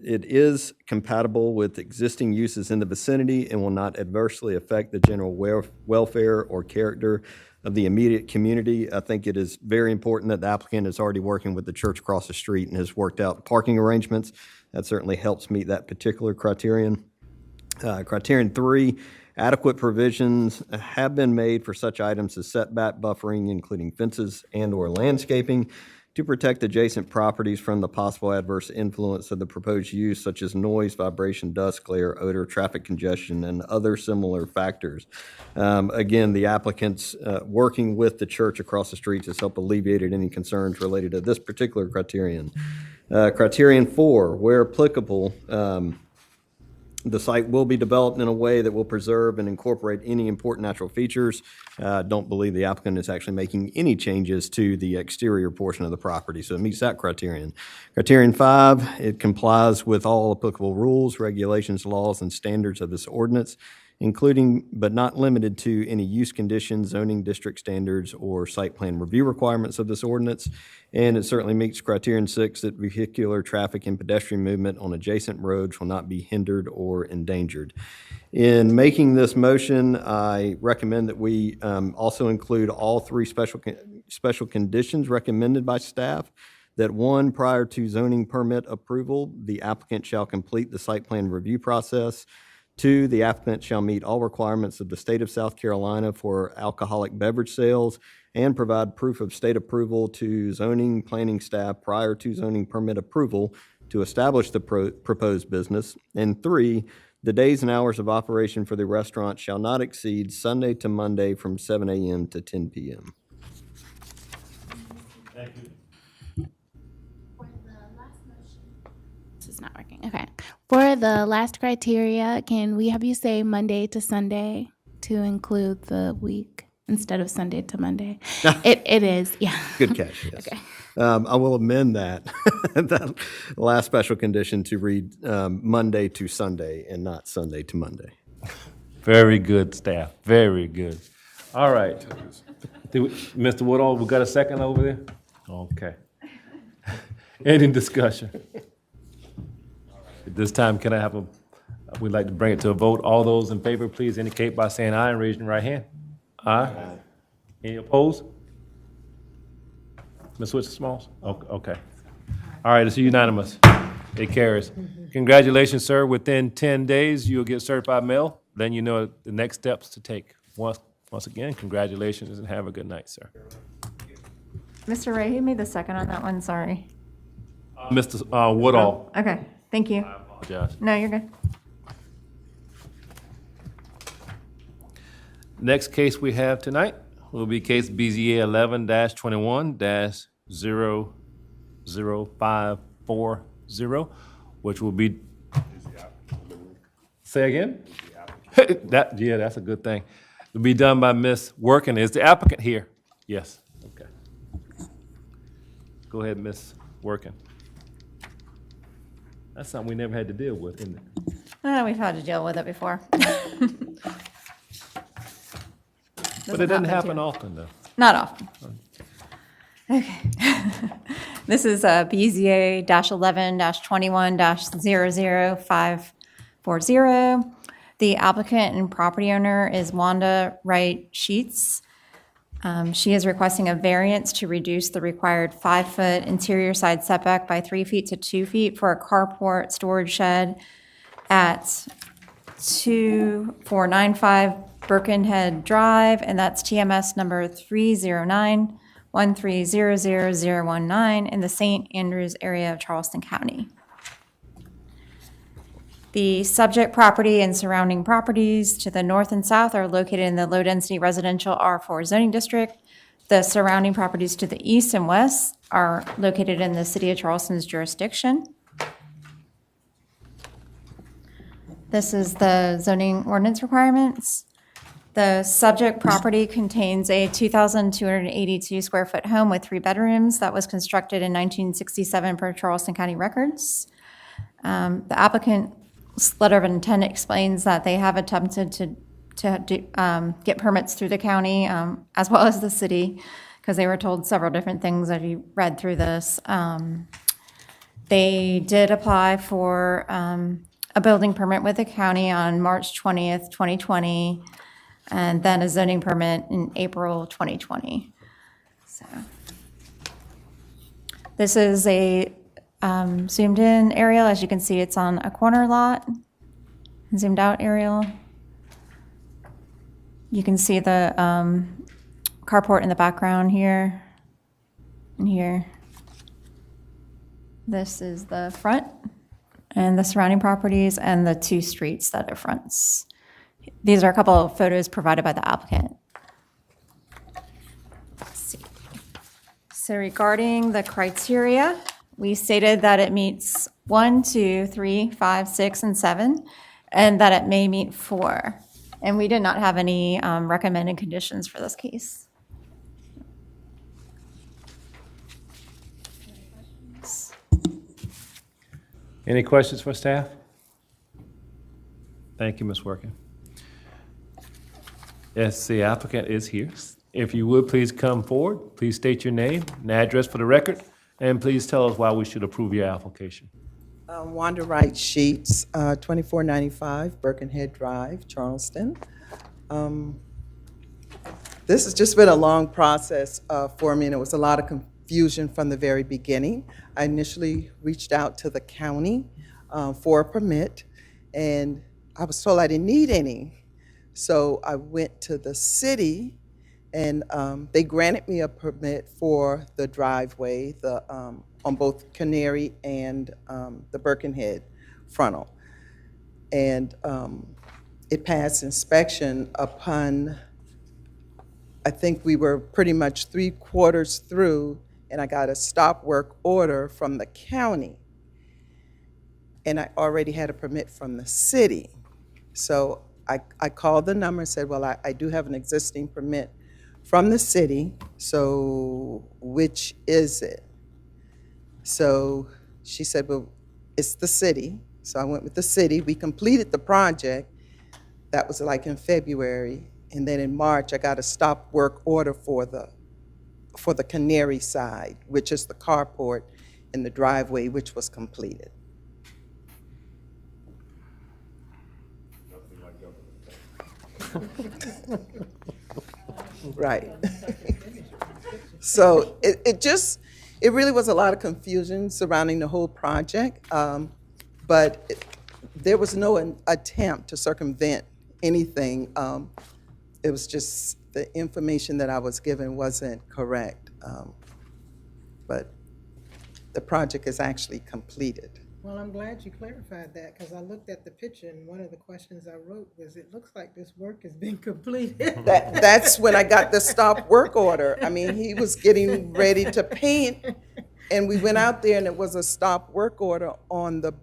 it is compatible with existing uses in the vicinity and will not adversely affect the general welfare or character of the immediate community. I think it is very important that the applicant is already working with the church across the street and has worked out parking arrangements. That certainly helps meet that particular criterion. Criterion 3, adequate provisions have been made for such items as setback buffering, including fences and/or landscaping, to protect adjacent properties from the possible adverse influence of the proposed use, such as noise, vibration, dust, glare, odor, traffic congestion, and other similar factors. Again, the applicant's working with the church across the street has helped alleviate any concerns related to this particular criterion. Criterion 4, where applicable, The site will be developed in a way that will preserve and incorporate any important natural features. Don't believe the applicant is actually making any changes to the exterior portion of the property, so it meets that criterion. Criterion 5, it complies with all applicable rules, regulations, laws, and standards of this ordinance, including but not limited to any use conditions, zoning district standards, or site plan review requirements of this ordinance. And it certainly meets Criterion 6 that vehicular traffic and pedestrian movement on adjacent roads will not be hindered or endangered. In making this motion, I recommend that we also include all three special conditions recommended by staff. That 1, prior to zoning permit approval, the applicant shall complete the site plan review process. 2, the applicant shall meet all requirements of the state of South Carolina for alcoholic beverage sales and provide proof of state approval to zoning planning staff prior to zoning permit approval to establish the proposed business. And 3, the days and hours of operation for the restaurant shall not exceed Sunday to Monday from 7 a.m. to 10 p.m. Thank you. This is not working. Okay. For the last criteria, can we have you say Monday to Sunday to include the week instead of Sunday to Monday? It is, yeah. Good catch, yes. Okay. I will amend that, that last special condition to read Monday to Sunday and not Sunday to Monday. Very good, staff. Very good. All right. Mr. Woodall, we got a second over there? Okay. Any discussion? At this time, can I have we'd like to bring it to a vote. All those in favor, please indicate by saying aye and raising your right hand. Aye. Any opposed? Ms. Whitson-Smalls? Okay. All right, it's unanimous. It carries. Congratulations, sir. Within 10 days, you'll get certified mail. Then you know the next steps to take. Once again, congratulations and have a good night, sir. Mr. Ray, who made the second on that one? Sorry. Mr. Woodall. Okay, thank you. I apologize. No, you're good. Next case we have tonight will be case BZA 11-21-00540, which will be. Say again? That's a good thing. It'll be done by Ms. Workin. Is the applicant here? Yes. Okay. Go ahead, Ms. Workin. That's something we never had to deal with, isn't it? We've had to deal with it before. But it doesn't happen too often, though. Not often. Okay. This is BZA-11-21-00540. The applicant and property owner is Wanda Wright Sheets. She is requesting a variance to reduce the required 5-foot interior side setback by 3 feet to 2 feet for a carport storage shed at 2495 Birkenhead Drive, and that's TMS number 309-1300019 in the St. Andrews area of Charleston County. The subject property and surrounding properties to the north and south are located in the low-density residential R4 zoning district. The surrounding properties to the east and west are located in the city of Charleston's jurisdiction. This is the zoning ordinance requirements. The subject property contains a 2,282 square foot home with 3 bedrooms that was constructed in 1967 per Charleston County records. The applicant's letter of intent explains that they have attempted to get permits through the county as well as the city, because they were told several different things as you read through this. They did apply for a building permit with the county on March 20th, 2020, and then a zoning permit in April 2020. So this is a zoomed in aerial. As you can see, it's on a corner lot. Zoomed out aerial. You can see the carport in the background here and here. This is the front and the surrounding properties and the 2 streets that are fronts. These are a couple of photos provided by the applicant. Let's see. So regarding the criteria, we stated that it meets 1, 2, 3, 5, 6, and 7. and that it may meet 4. And we did not have any recommended conditions for this case. Any questions for staff? Thank you, Ms. Working. Yes, the applicant is here. If you would, please come forward. Please state your name and address for the record, and please tell us why we should approve your application. Wanda Wright Sheets, 2495 Birkenhead Drive, Charleston. This has just been a long process for me, and it was a lot of confusion from the very beginning. I initially reached out to the county for a permit, and I was told I didn't need any. So I went to the city, and they granted me a permit for the driveway, on both Canary and the Birkenhead frontal. And it passed inspection upon, I think we were pretty much 3/4 through, and I got a stop work order from the county. And I already had a permit from the city. So I called the number and said, well, I do have an existing permit from the city, so which is it? So she said, well, it's the city. So I went with the city. We completed the project. That was like in February. And then in March, I got a stop work order for the Canary side, which is the carport and the driveway, which was completed. Right. So it really was a lot of confusion surrounding the whole project, but there was no attempt to circumvent anything. It was just the information that I was given wasn't correct, but the project is actually completed. Well, I'm glad you clarified that, because I looked at the picture, and one of the questions I wrote was, it looks like this work has been completed. That's when I got the stop work order. I mean, he was getting ready to paint, and we went out there, and it was a stop work order on the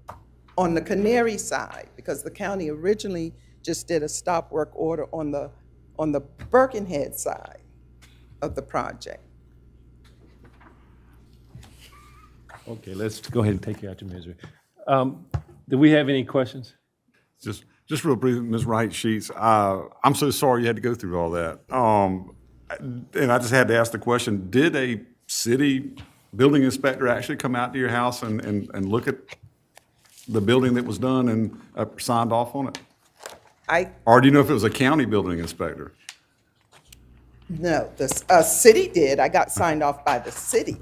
Canary side, because the county originally just did a stop work order on the Birkenhead side of the project. Okay, let's go ahead and take you out your misery. Do we have any questions? Just real brief, Ms. Wright Sheets, I'm so sorry you had to go through all that. And I just had to ask the question, did a city building inspector actually come out to your house and look at the building that was done and signed off on it? Or do you know if it was a county building inspector? No, the city did. I got signed off by the city.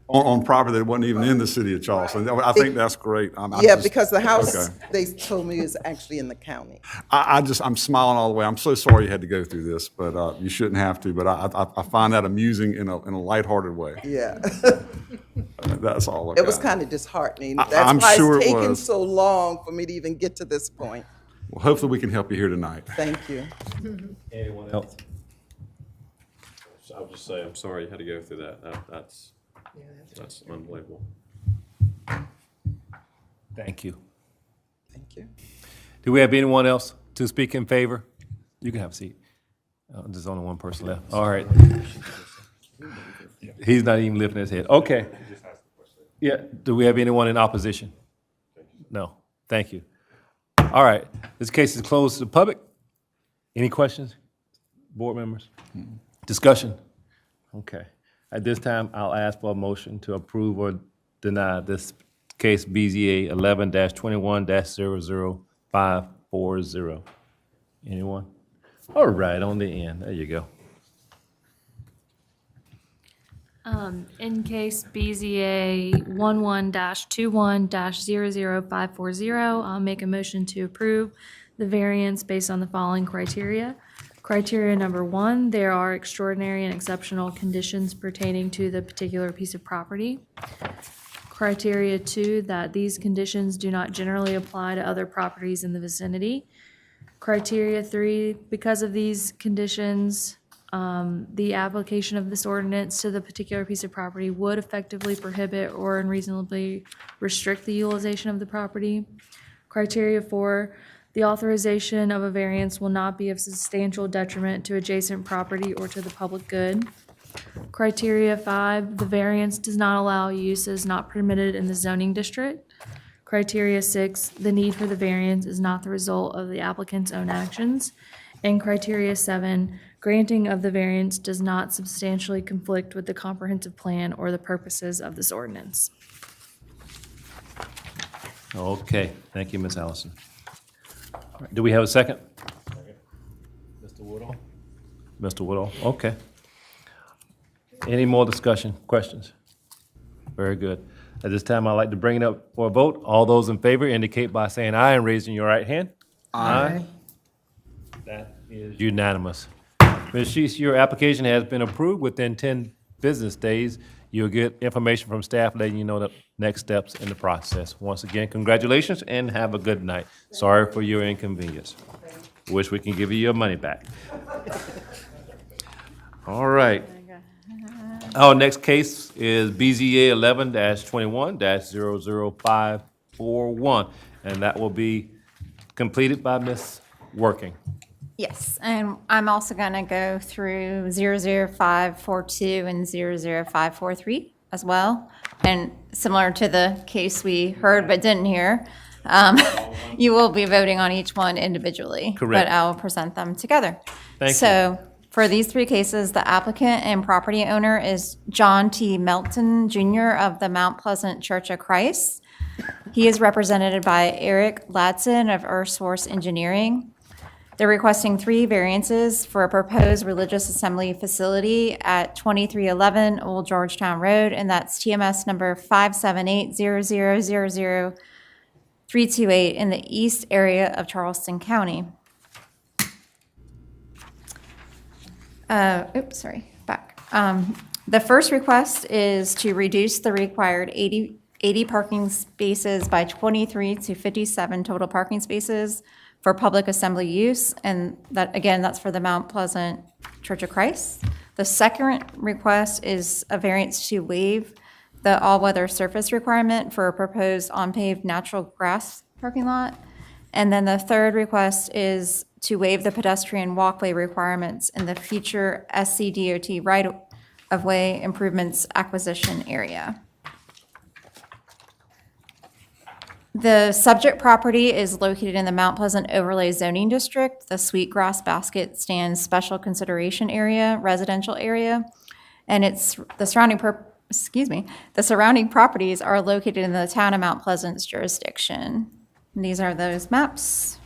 On property that wasn't even in the city of Charleston. I think that's great. Because the house, they told me, is actually in the county. I'm smiling all the way. I'm so sorry you had to go through this, but you shouldn't have to. But I find that amusing in a lighthearted way. Yeah. That's all. It was kind of disheartening. That's I'm why sure it's it taken was. so long for me to even get to this point. Well, hopefully we can help you here tonight. Thank you. Anyone else? I'll just say, I'm sorry you had to go through that. That's unbelievable. Thank you. Thank you. Do we have anyone else to speak in favor? You can have a seat. There's only one person left. All right. He's not even lifting his head. Okay. Yeah, do we have anyone in opposition? No. Thank you. All right, this case is closed to the public. Any questions, board members? Discussion? Okay. At this time, I'll ask for a motion to approve or deny this case BZA 11-21-00540. Anyone? All right, on the end. There you go. In case BZA 11-21-21-00540, I'll make a motion to approve the variance based on the following criteria. Criteria number 1, there are extraordinary and exceptional conditions pertaining to the particular piece of property. Criteria 2, that these conditions do not generally apply to other properties in the vicinity. Criteria 3, because of these conditions, the application of this ordinance to the particular piece of property would effectively prohibit or unreasonably restrict the utilization of the property. Criteria 4, The authorization of a variance will not be of substantial detriment to adjacent property or to the public good. Criteria 5, the variance does not allow uses not permitted in the zoning district. Criteria 6, the need for the variance is not the result of the applicant's own actions. And criteria 7, granting of the variance does not substantially conflict with the comprehensive plan or the purposes of this ordinance. Okay, thank you, Ms. Allison. All right, do we have a second? Mr. Woodall? Mr. Woodall, okay. Any more discussion, questions? Very good. At this time, I'd like to bring it up for a vote. All those in favor indicate by saying aye and raising your right hand. Aye. That is unanimous. Ms. Sheets, your application has been approved. Within 10 business days, you'll get information from staff letting you know the next steps in the process. Once again, congratulations and have a good night. Sorry for your inconvenience. Wish we can give you your money back. All right. Our next case is BZA 11-21-00541, and that will be completed by Ms. Working. Yes, and I'm also going to go through 00542 and 00543 as well. And similar to the case we heard but didn't hear, you will be voting on each one individually. Correct. But I'll present them together. Thank you. So for these three cases, the applicant and property owner is John T. Melton Jr. of the Mount Pleasant Church of Christ. He is represented by Eric Ladson of Earth Source Engineering. They're requesting 3 variances for a proposed religious assembly facility at 2311 Old Georgetown Road, and that's TMS number 578-0000328 in the east area of Charleston County. The first request is to reduce the required 80 parking spaces by 23 to 57 total parking spaces for public assembly use, and that, again, that's for the Mount Pleasant Church of Christ. The second request is a variance to waive the all-weather surface requirement for a proposed on-paved natural grass parking lot. And then the third request is to waive the pedestrian walkway requirements in the future SCDOT right-of-way improvements acquisition area. The subject property is located in the Mount Pleasant Overlay Zoning District, the Sweetgrass Basket Stand Special Consideration Area, residential area, and it's the surrounding properties are located in the town of Mount Pleasant's jurisdiction. And these are those maps.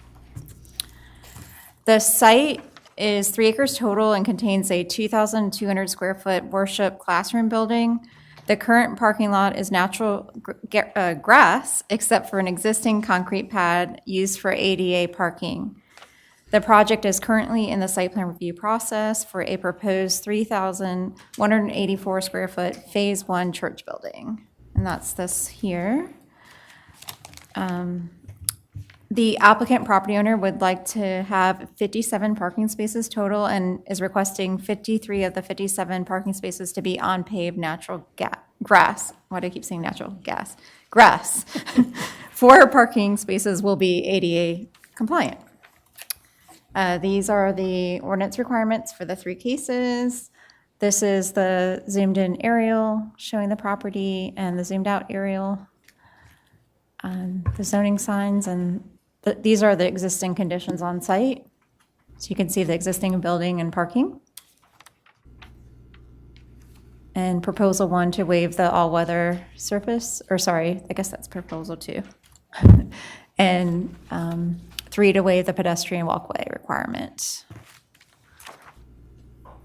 The site is 3 acres total and contains a 2,200 square foot worship classroom building. The current parking lot is natural grass, except for an existing concrete pad used for ADA parking. The project is currently in the site plan review process for a proposed 3,184 square foot Phase 1 church building. And that's this here. The applicant property owner would like to have 57 parking spaces total and is requesting 53 of the 57 parking spaces to be on paved natural grass. Why do I keep saying natural gas? Grass. 4 parking spaces will be ADA compliant. These are the ordinance requirements for the 3 cases. This is the zoomed in aerial showing the property and the zoomed out aerial. The zoning signs, and these are the existing conditions on site. So you can see the existing building and parking. And proposal 1 to waive the all-weather surface, or sorry, I guess that's proposal 2. And 3 to waive the pedestrian walkway requirement.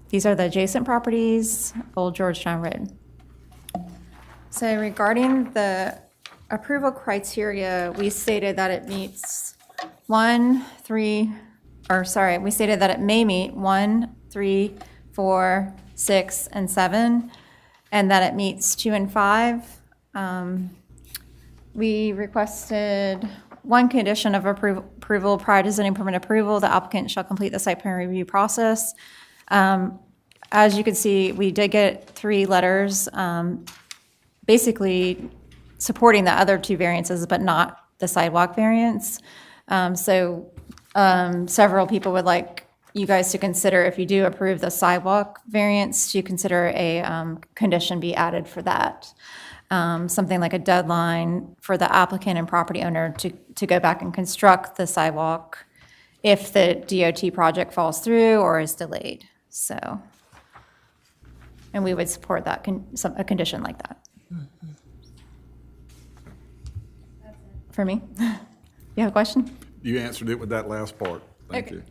These are the adjacent properties, Old Georgetown Road. So regarding the approval criteria, we stated that it meets we stated that it may meet 1, 3, 4, 6, and 7, and that it meets 2 and 5. We requested 1 condition of approval prior to zoning permit approval. The applicant shall complete the site plan review process. As you can see, we did get 3 letters basically supporting the other 2 variances, but not the sidewalk variance. Several people would like you guys to consider, if you do approve the sidewalk variance, to consider a condition be added for that. Something like a deadline for the applicant and property owner to go back and construct the sidewalk if the DOT project falls through or is delayed. So, and we would support that, a condition like that. For me? You have a question? You answered it with that last part. Thank Okay. you.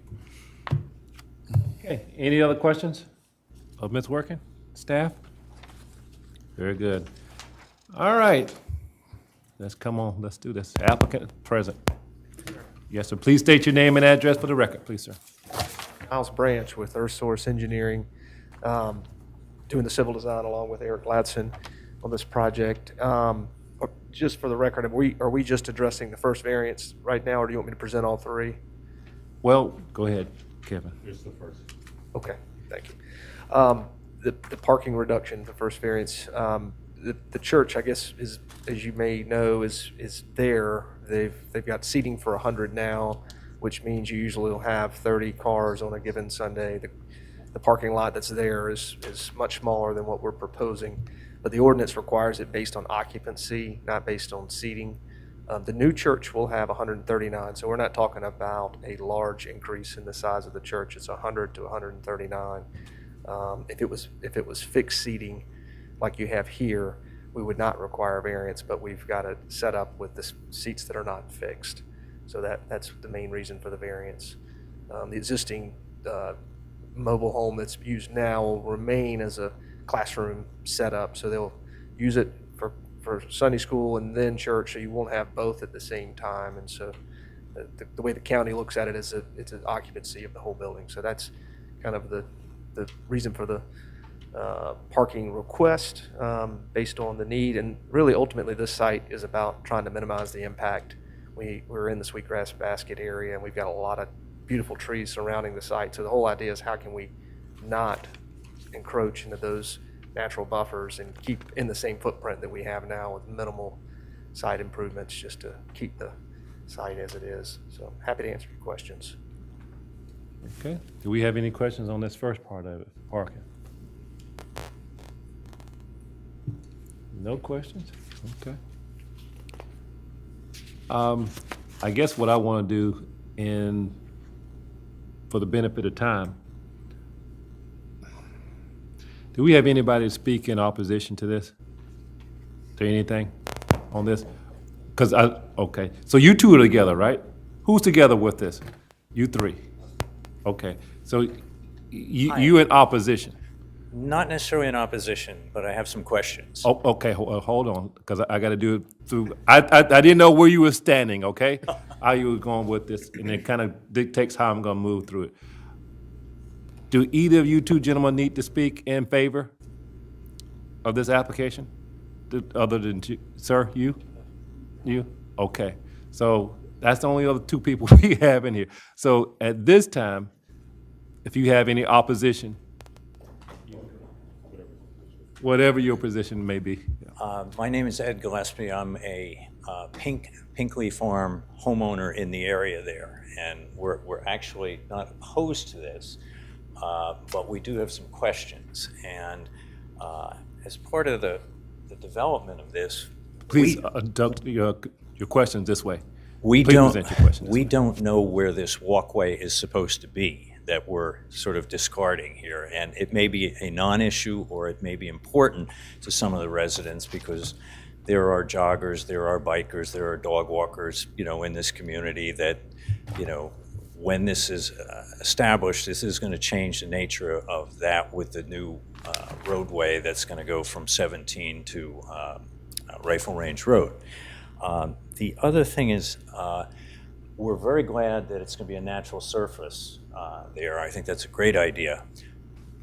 Okay, any other questions of Ms. Working, staff? Very good. All right, let's do this. Applicant present. Yes, sir, please state your name and address for the record, please, sir. Miles Branch with Earth Source Engineering, doing the civil design along with Eric Ladson on this project. Just for the record, are we just addressing the first variance right now, or do you want me to present all three? Well, go ahead, Kevin. Here's the first. Okay, thank you. The parking reduction, the first variance, the church, I guess, is, as you may know, is there. They've got seating for 100 now, which means you usually will have 30 cars on a given Sunday. The parking lot that's there is much smaller than what we're proposing, but the ordinance requires it based on occupancy, not based on seating. The new church will have 139, so we're not talking about a large increase in the size of the church. It's 100 to 139. If it was fixed seating like you have here, we would not require variance, but we've got it set up with the seats that are not fixed. So that's the main reason for the variance. The existing mobile home that's used now will remain as a classroom setup, so they'll use it for Sunday school and then church, so you won't have both at the same time. And so the way the county looks at it is it's an occupancy of the whole building. So that's kind of the reason for the parking request based on the need. And really, ultimately, this site is about trying to minimize the impact. We're in the sweetgrass basket area, and we've got a lot of beautiful trees surrounding the site. So the whole idea is how can we not encroach into those natural buffers and keep in the same footprint that we have now with minimal site improvements, just to keep the site as it is. So happy to answer your questions. Okay, do we have any questions on this first part of it, parking? No questions? Okay. I guess what I want to do, for the benefit of time, do we have anybody to speak in opposition to this? Is there anything on this? Okay, so you two are together, right? Who's together with this? You three. Okay, so you in opposition? Not necessarily in opposition, but I have some questions. Oh, okay, hold on, because I got to do it through, I didn't know where you were standing, okay? How you were going with this, and it kind of dictates how I'm going to move through it. Do either of you two gentlemen need to speak in favor of this application? Other than, sir, you? You? Okay, so that's the only other two people we have in here. So at this time, if you have any opposition, whatever your position may be. My name is Ed Gillespie. I'm a Pinkley Farm homeowner in the area there, and we're actually not opposed to this, but we do have some questions. And as part of the development of this, Please conduct your questions this way. we Please don't present your questions this way. don't know where this walkway is supposed to be that we're sort of discarding here, and it may be a non-issue or it may be important to some of the residents because there are joggers, there are bikers, there are dog walkers, in this community that, when this is established, this is going to change the nature of that with the new roadway that's going to go from 17 to Rifle Range Road. The other thing is, we're very glad that it's going to be a natural surface there. I think that's a great idea.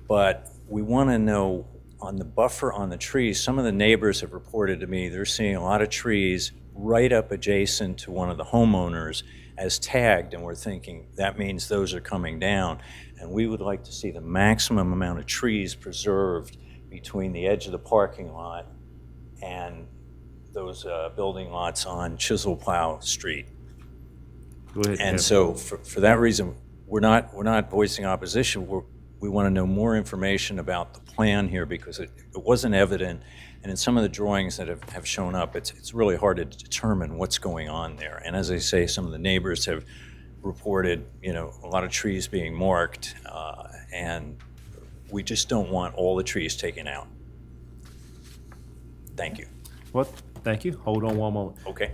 But we want to know on the buffer on the trees, some of the neighbors have reported to me they're seeing a lot of trees right up adjacent to one of the homeowners as tagged, and we're thinking that means those are coming down. And we would like to see the maximum amount of trees preserved between the edge of the parking lot and those building lots on Chisel Plow Street. Go ahead. And Kevin. so for that reason, we're not voicing opposition. We want to know more information about the plan here because it wasn't evident. And in some of the drawings that have shown up, it's really hard to determine what's going on there. And as I say, some of the neighbors have reported, a lot of trees being marked, and we just don't want all the trees taken out. Thank you. What? Thank you. Hold on one moment. Okay.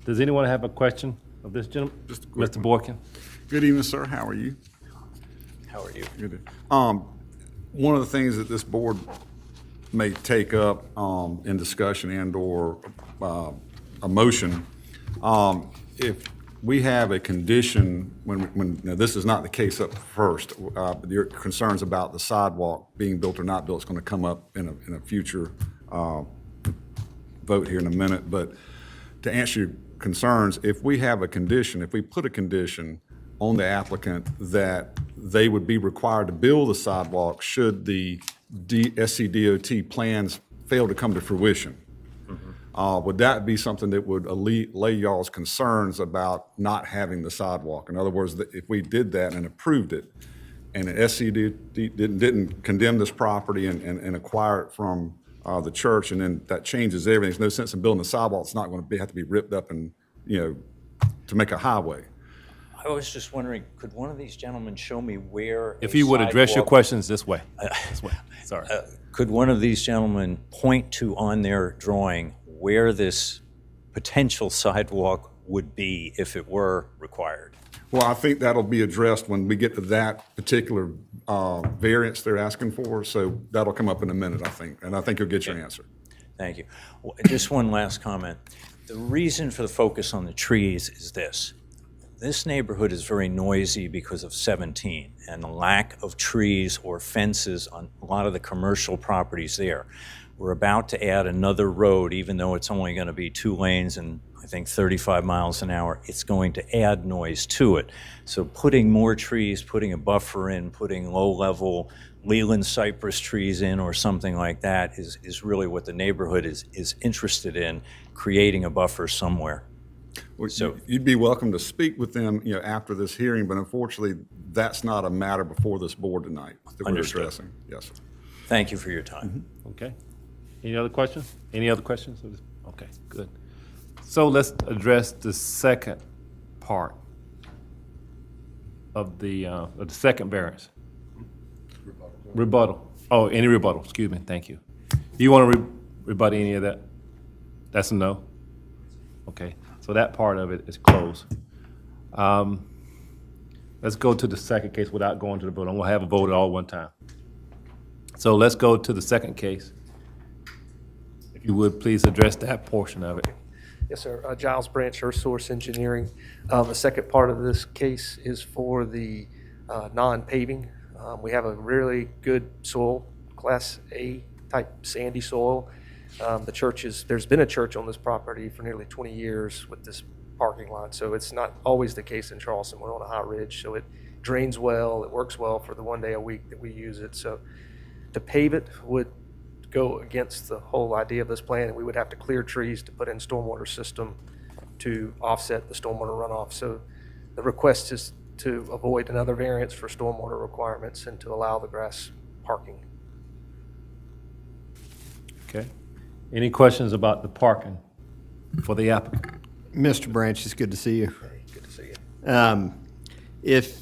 Does anyone have a question of this gentleman? Just a quick Mr. Boykin? Good evening, sir. How are you? How are you? Good. One of the things that this board may take up in discussion and/or a motion, if we have a condition when now this is not the case up first, but your concerns about the sidewalk being built or not built is going to come up in a future vote here in a minute. But to answer your concerns, if we have a condition, if we put a condition on the applicant that they would be required to build the sidewalk should the SCDOT plans fail to come to fruition. Would that be something that would allay y'all's concerns about not having the sidewalk? In other words, if we did that and approved it, and the SCDOT didn't condemn this property and acquire it from the church, and then that changes everything. There's no sense in building a sidewalk. It's not going to have to be ripped up and, to make a highway. I was just wondering, could one of these gentlemen show me where If a you would address your sidewalk- questions this way. This way. Sorry. Could one of these gentlemen point to on their drawing where this potential sidewalk would be if it were required? Well, I think that'll be addressed when we get to that particular variance they're asking for. So that'll come up in a minute, I think. And I think you'll get your answer. Thank you. Well, just one last comment. The reason for the focus on the trees is this. This neighborhood is very noisy because of 17 and the lack of trees or fences on a lot of the commercial properties there. We're about to add another road, even though it's only going to be 2 lanes and I think 35 miles an hour. It's going to add noise to it. So putting more trees, putting a buffer in, putting low-level Leland cypress trees in or something like that is really what the neighborhood is interested in, creating a buffer somewhere. Well, So- you'd be welcome to speak with them, after this hearing, but unfortunately, that's not a matter before this board tonight that we're Understood. addressing. Yes, sir. Thank you for your time. Okay. Any other questions? Any other questions? Okay, good. So let's address the second part of the second variance. Rebuttal. Oh, any rebuttal, excuse me, thank you. Do you want to rebut any of that? That's a no? Okay, so that part of it is closed. Let's go to the second case without going to the vote. I'm gonna have a vote all one time. So let's go to the second case. If you would, please address that portion of it. Yes, sir. Giles Branch, Earth Source Engineering. The second part of this case is for the non-paving. We have a really good soil, Class A type sandy soil. There's been a church on this property for nearly 20 years with this parking lot, so it's not always the case in Charleston. We're on a high ridge, so it drains well, it works well for the 1 day a week that we use it. So to pave it would go against the whole idea of this plan, and we would have to clear trees to put in stormwater system to offset the stormwater runoff. So the request is to avoid another variance for stormwater requirements and to allow the grass parking. Okay. Any questions about the parking for the applicant? Mr. Branch, it's good to see you. Good to see you. If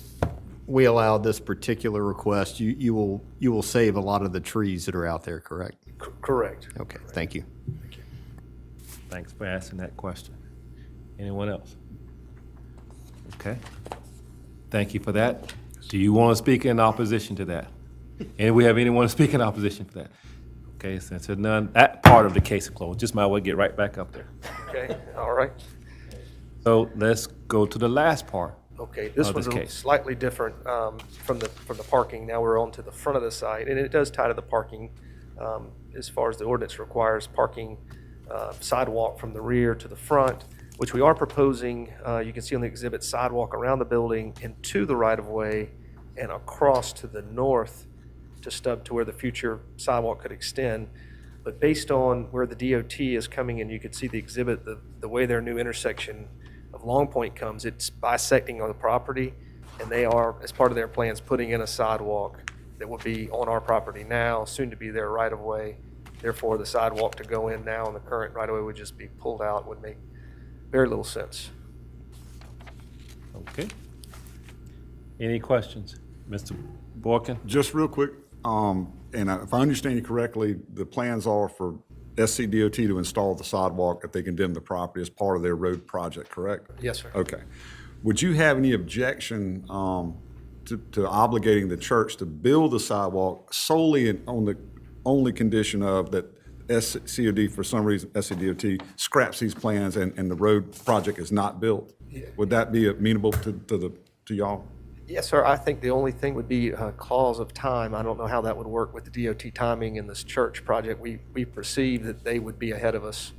we allow this particular request, you will save a lot of the trees that are out there, correct? Correct. Okay, thank you. Thanks for asking that question. Anyone else? Okay. Thank you for that. Do you want to speak in opposition to that? And we have anyone to speak in opposition for that? Okay, since there's none, that part of the case is closed. Just might as well get right back up there. Okay, all right. So let's go to the last part. Okay, this of one's case. slightly different from the parking. Now we're on to the front of the site, and it does tie to the parking as far as the ordinance requires parking sidewalk from the rear to the front, which we are proposing. You can see on the exhibit sidewalk around the building and to the right-of-way and across to the north to stub to where the future sidewalk could extend. But based on where the DOT is coming in, you can see the exhibit, the way their new intersection Long Point comes, it's bisecting on the property, and they are, as part of their plans, putting in a sidewalk that will be on our property now, soon to be their right-of-way. Therefore, the sidewalk to go in now in the current right-of-way would just be pulled out, would make very little sense. Okay. Any questions? Mr. Borkin? Just real quick, if I understand you correctly, the plans are for SCDOT to install the sidewalk if they condemn the property as part of their road project, correct? Yes, sir. Okay. Would you have any objection to obligating the church to build the sidewalk solely on the only condition of that SCOD, for some reason, SCDOT scraps these plans and the road project is not built? Would that be amenable to y'all? Yes, sir. I think the only thing would be a clause of time. I don't know how that would work with the DOT timing in this church project. We perceive that they would be ahead of us,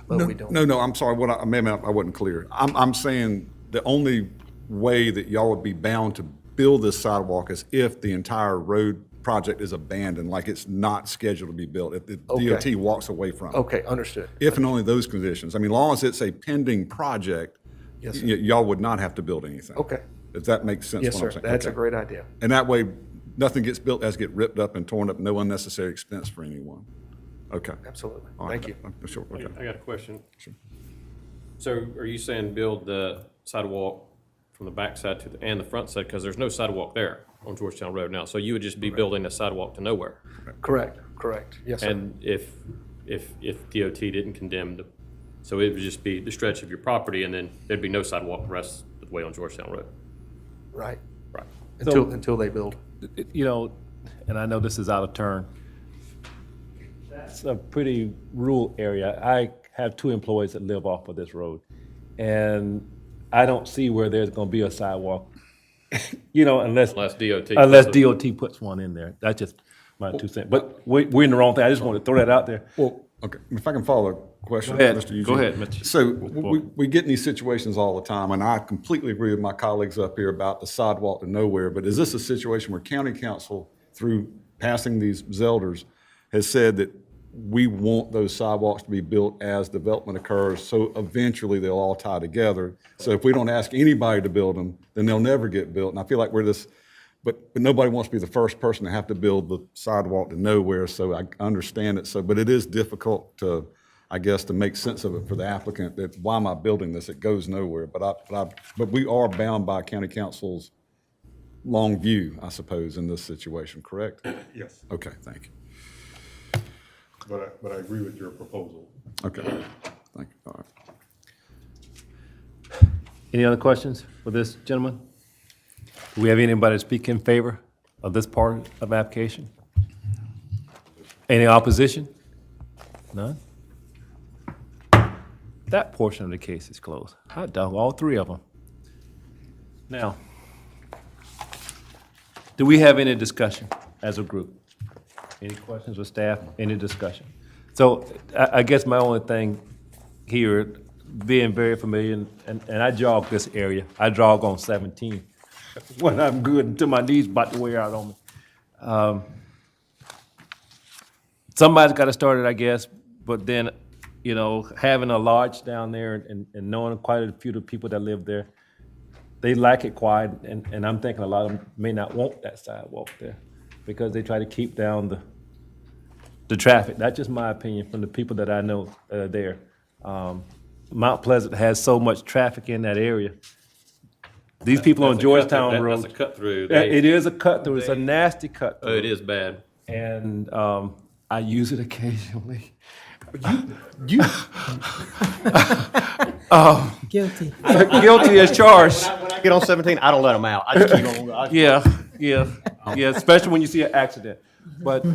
but we don't. No, I'm sorry. Maybe I wasn't clear. I'm saying the only way that y'all would be bound to build this sidewalk is if the entire road project is abandoned, like it's not scheduled to be built, if the DOT walks away from it. Okay, understood. If and only those conditions. I mean, as long as it's a pending project, Yes, sir. y'all would not have to build anything. Okay. If that makes sense. Yes, what sir. I'm saying. That's a Okay. great idea. And that way, nothing gets built as get ripped up and torn up, no unnecessary expense for anyone. Okay. Absolutely. All right. Thank you. Sure, okay. I got a question. So are you saying build the sidewalk from the back side to and the front side, because there's no sidewalk there on Georgetown Road now, so you would just be building a sidewalk to nowhere? Correct. Yes, sir. And if DOT didn't condemn the, so it would just be the stretch of your property, and then there'd be no sidewalk the rest of the way on Georgetown Road? Right. Right. Until they build. You know, and I know this is out of turn. That's a pretty rural area. I have 2 employees that live off of this road, and I don't see where there's gonna be a sidewalk, unless DOT puts one in there. That's just my 2 cents. But we're in the wrong thing. I just want to throw that out there. Well, okay, if I can follow a question. Go ahead. Mr. Eugene. Go ahead, Mr. So we get in these situations all the time, and I completely agree with my colleagues up here about the sidewalk to nowhere, but is this a situation where county council, through passing these Zelders, has said that we want those sidewalks to be built as development occurs, so eventually they'll all tie together? So if we don't ask anybody to build them, then they'll never get built. And I feel like we're this, but nobody wants to be the first person to have to build the sidewalk to nowhere, so I understand it. So, but it is difficult to, I guess, to make sense of it for the applicant, that why am I building this? It goes nowhere. But we are bound by county council's long view, I suppose, in this situation, correct? Yes, Okay, thank you. but I agree with your proposal. Okay, thank you. All right. Any other questions for this gentleman? Do we have anybody to speak in favor of this part of the application? Any opposition? None? That portion of the case is closed. Hot dog, all 3 of them. Now, do we have any discussion as a group? Any questions with staff? Any discussion? So I guess my only thing here, being very familiar, and I jog this area. I jog on 17 when I'm good until my knees about to wear out on me. Somebody's got to start it, I guess, but then, having a lodge down there and knowing quite a few of the people that live there, they like it quiet, and I'm thinking a lot of them may not want that sidewalk there because they try to keep down the traffic. That's just my opinion from the people that I know that are there. Mount Pleasant has so much traffic in that area. These people on Georgetown Road. That's a cut through. It is a cut through. It's a nasty cut through. Oh, it is bad. And I use it occasionally. Guilty. Guilty as charged. When I get on 17, I don't let them out. I just keep on. Yeah, especially when you see an accident. But,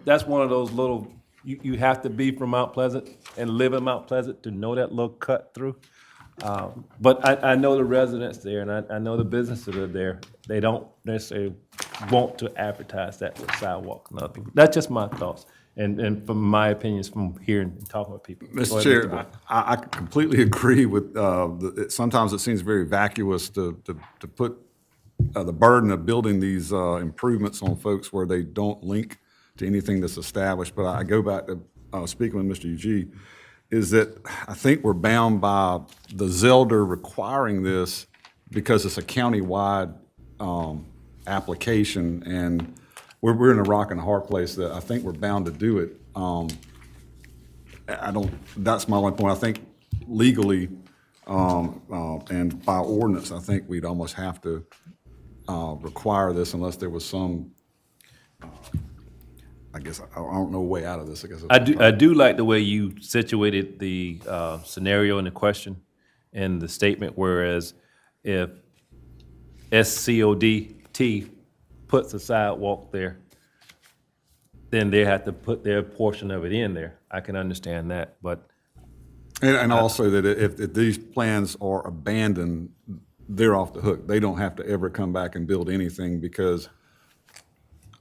that's one of those little, you have to be from Mount Pleasant and live in Mount Pleasant to know that little cut through. But I know the residents there, and I know the businesses that are there. They don't necessarily want to advertise that with sidewalk, nothing. That's just my thoughts. And from my opinions from hearing and talking with people. Mr. Chair, I completely agree with, sometimes it seems very vacuous to put the burden of building these improvements on folks where they don't link to anything that's established. But I go back to speaking with Mr. Eugene. is that I think we're bound by the Zelda requiring this because it's a countywide application, and we're in a rock and a hard place that I think we're bound to do it. That's my only point. I think legally and by ordinance, I think we'd almost have to require this unless there was some, I guess, I don't know a way out of this, I guess. I do like the way you situated the scenario in the question and the statement, whereas if SCODT puts a sidewalk there, then they have to put their portion of it in there. I can understand that, but. And also that if these plans are abandoned, they're off the hook. They don't have to ever come back and build anything because,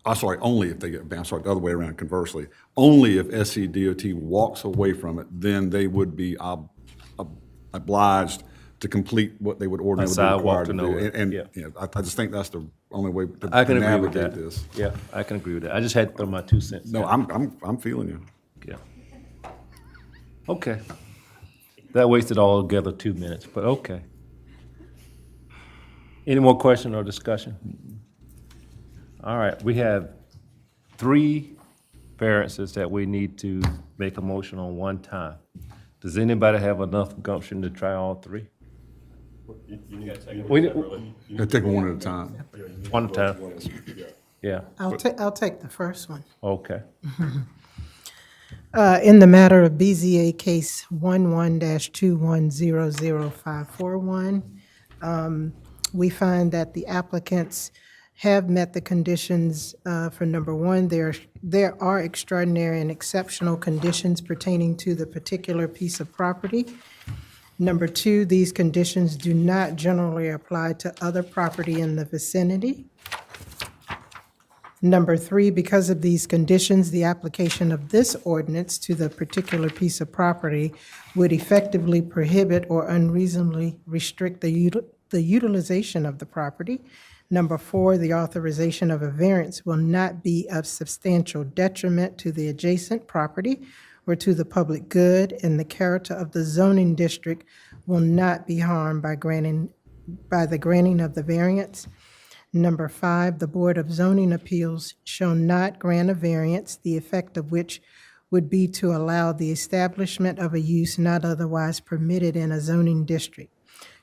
only if they get abandoned, the other way around, conversely. Only if SCDOT walks away from it, then they would be obliged to complete what they would ordinarily be required to do. And I just think that's the only way to navigate this. Yeah, I can agree with that. I just had to throw my 2 cents. No, I'm feeling you. Yeah. Okay. That wasted altogether 2 minutes, but okay. Any more question or discussion? All right, we have 3 variances that we need to make a motion on one time. Does anybody have enough gumption to try all 3? They're taking one at a time. One at a time? Yeah, I'll take the first one. okay. In the matter of BZA case 11-21005541, we find that the applicants have met the conditions for number 1. There are extraordinary and exceptional conditions pertaining to the particular piece of property. Number 2, these conditions do not generally apply to other property in the vicinity. Number 3, because of these conditions, the application of this ordinance to the particular piece of property would effectively prohibit or unreasonably restrict the utilization of the property. Number 4, the authorization of a variance will not be of substantial detriment to the adjacent property or to the public good, and the character of the zoning district will not be harmed by the granting of the variance. Number 5, the Board of Zoning Appeals shall not grant a variance, the effect of which would be to allow the establishment of a use not otherwise permitted in a zoning district,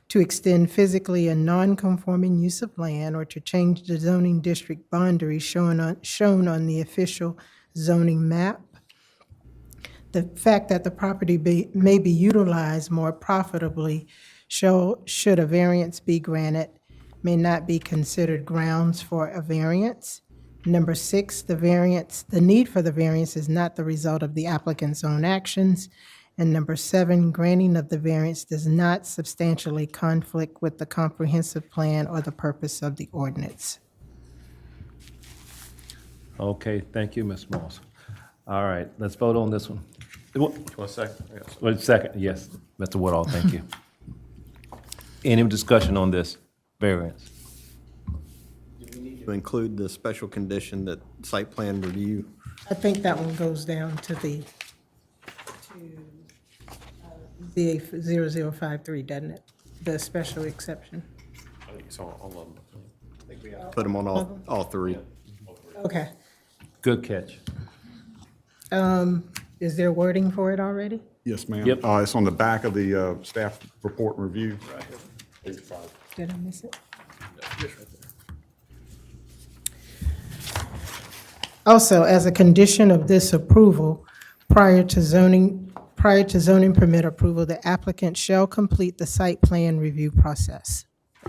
to extend physically a non-conforming use of land, or to change the zoning district boundaries shown on the official zoning map. The fact that the property may be utilized more profitably should a variance be granted may not be considered grounds for a variance. Number 6, the need for the variance is not the result of the applicant's own actions. And number 7, granting of the variance does not substantially conflict with the comprehensive plan or the purpose of the ordinance. Okay, thank you, Ms. Moss. All right, let's vote on this one. One second. Wait a second, yes, Mr. Woodall, thank you. Any discussion on this variance? To include the special condition that site plan review. I think that one goes down to the ZA 0053, doesn't it? The special exception. I think it's all of them. Put them on all 3. Okay. Good catch. Is there wording for it already? Yes, ma'am. Yep. It's on the back of the staff report and review. Did I miss it? Also, as a condition of this approval, prior to zoning permit approval, the applicant shall complete the site plan review process.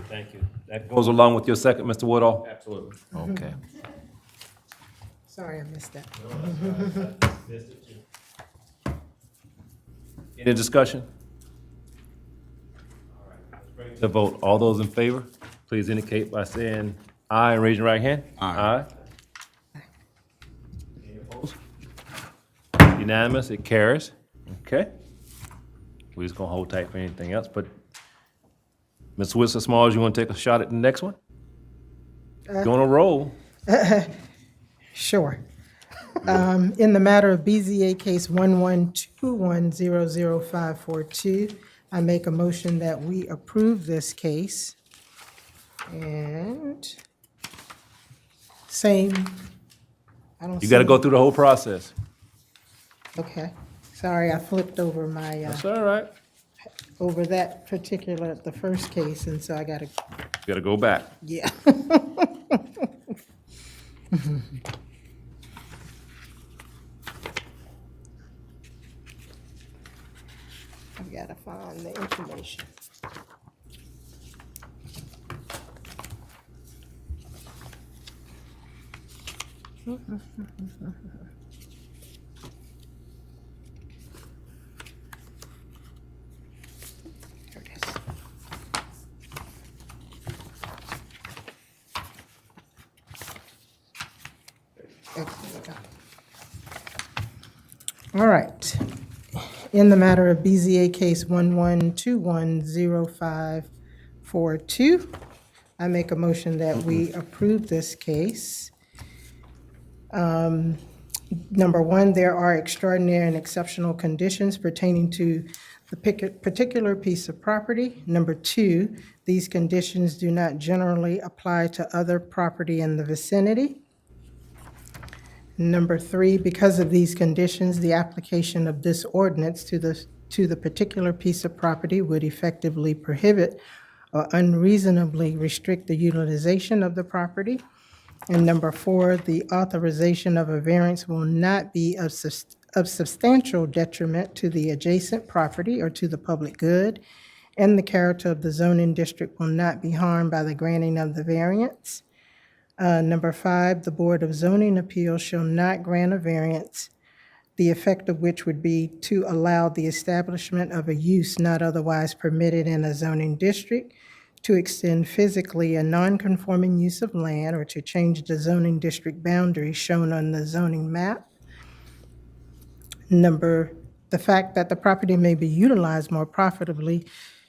Thank you. That goes along with your second, Mr. Woodall? Absolutely. Okay. Sorry, I missed that. Any discussion? The vote, all those in favor, please indicate by saying aye and raise your right hand. Aye. Any opposed? Unanimous, it carries. Okay. We're just gonna hold tight for anything else, but Ms. Wilson Smalls, you wanna take a shot at the next one? You're on a roll. Sure. In the matter of BZA case 1121000542, I make a motion that we approve this case. And same, I don't see. You got to go through the whole process. Okay, sorry, I flipped over my, That's all right. over that particular, the first case, and so I gotta, You got to go back. yeah. I gotta find the information. Here it is. Excellent. All right. In the matter of BZA case 11210542, I make a motion that we approve this case. Number one, there are extraordinary and exceptional conditions pertaining to the particular piece of property. Number two, these conditions do not generally apply to other property in the vicinity. Number three, because of these conditions, the application of this ordinance to the particular piece of property would effectively prohibit or unreasonably restrict the utilization of the property. And number four, the authorization of a variance will not be of substantial detriment to the adjacent property or to the public good, and the character of the zoning district will not be harmed by the granting of the variance. Number five, the Board of Zoning Appeals shall not grant a variance, the effect of which would be to allow the establishment of a use not otherwise permitted in a zoning district, to extend physically a non-conforming use of land, or to change the zoning district boundaries shown on the zoning map. Number, the fact that the property may be utilized more profitably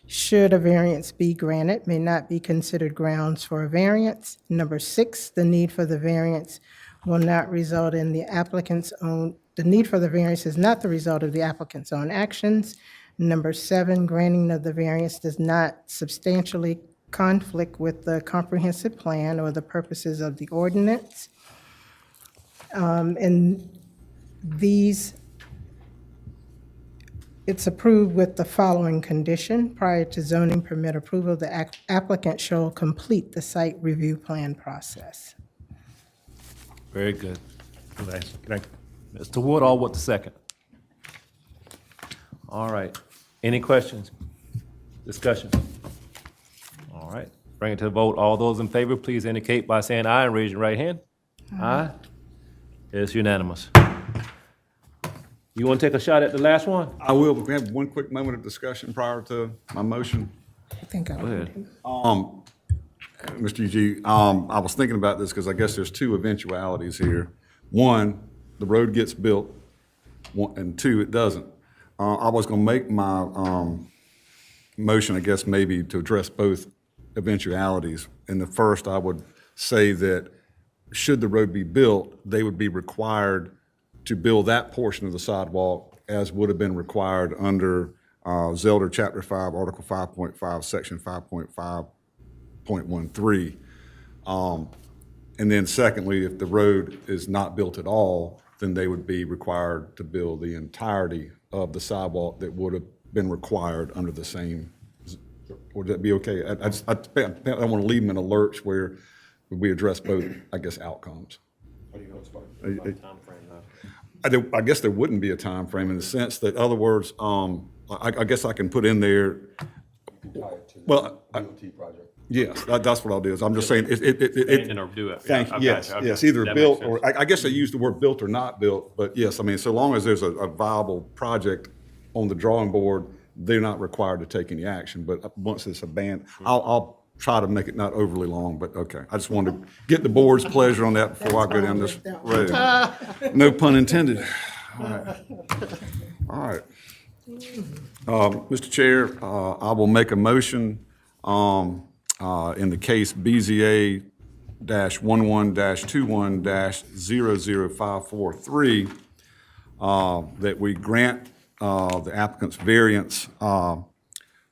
should a variance be granted may not be considered grounds for a variance. Number six, the need for the variance will not result in the applicant's own, the need for the variance is not the result of the applicant's own actions. Number seven, granting of the variance does not substantially conflict with the comprehensive plan or the purposes of the ordinance. And these, it's approved with the following condition. Prior to zoning permit approval, the applicant shall complete the site review plan process. Very good. Mr. Woodall with the second. All right. Any questions? Discussion? All right. Bring it to the vote. All those in favor, please indicate by saying aye and raise your right hand. Aye. It's unanimous. You want to take a shot at the last one? I will, but we have one quick moment of discussion prior to my motion. I think I Go ahead. Mr. UG, I was thinking about this because I guess there's two eventualities here. One, the road gets built, and two, it doesn't. I was going to make my motion, I guess, maybe to address both eventualities. In the first, I would say that should the road be built, they would be required to build that portion of the sidewalk as would have been required under Zelda Chapter 5, Article 5.5, Section 5.5.13. And then secondly, if the road is not built at all, then they would be required to build the entirety of the sidewalk that would have been required under the same. Would that be okay? I want to leave them in a lurch where we address both, I guess, outcomes. What do you know, it's about time frame though? I guess there wouldn't be a time frame in the sense that, other words, I guess I can put in there. Well, DOT project. yes, that's what I'll do. Is I'm just saying Abandon or do it. Thank Yeah, you. I've Yes, got you. yes, Okay. either That built makes or I guess I use the word built or not built, but yes, I mean, so long as there's a viable project on the drawing board, they're not required to take any action. But once it's abandoned, I'll try to make it not overly long. But okay, I just wanted to get the board's pleasure on that before I go down this road. No pun intended. All right. All right. Mr. Chair, I will make a motion in the case BZA 2021-21-00543, that we grant the applicant's variance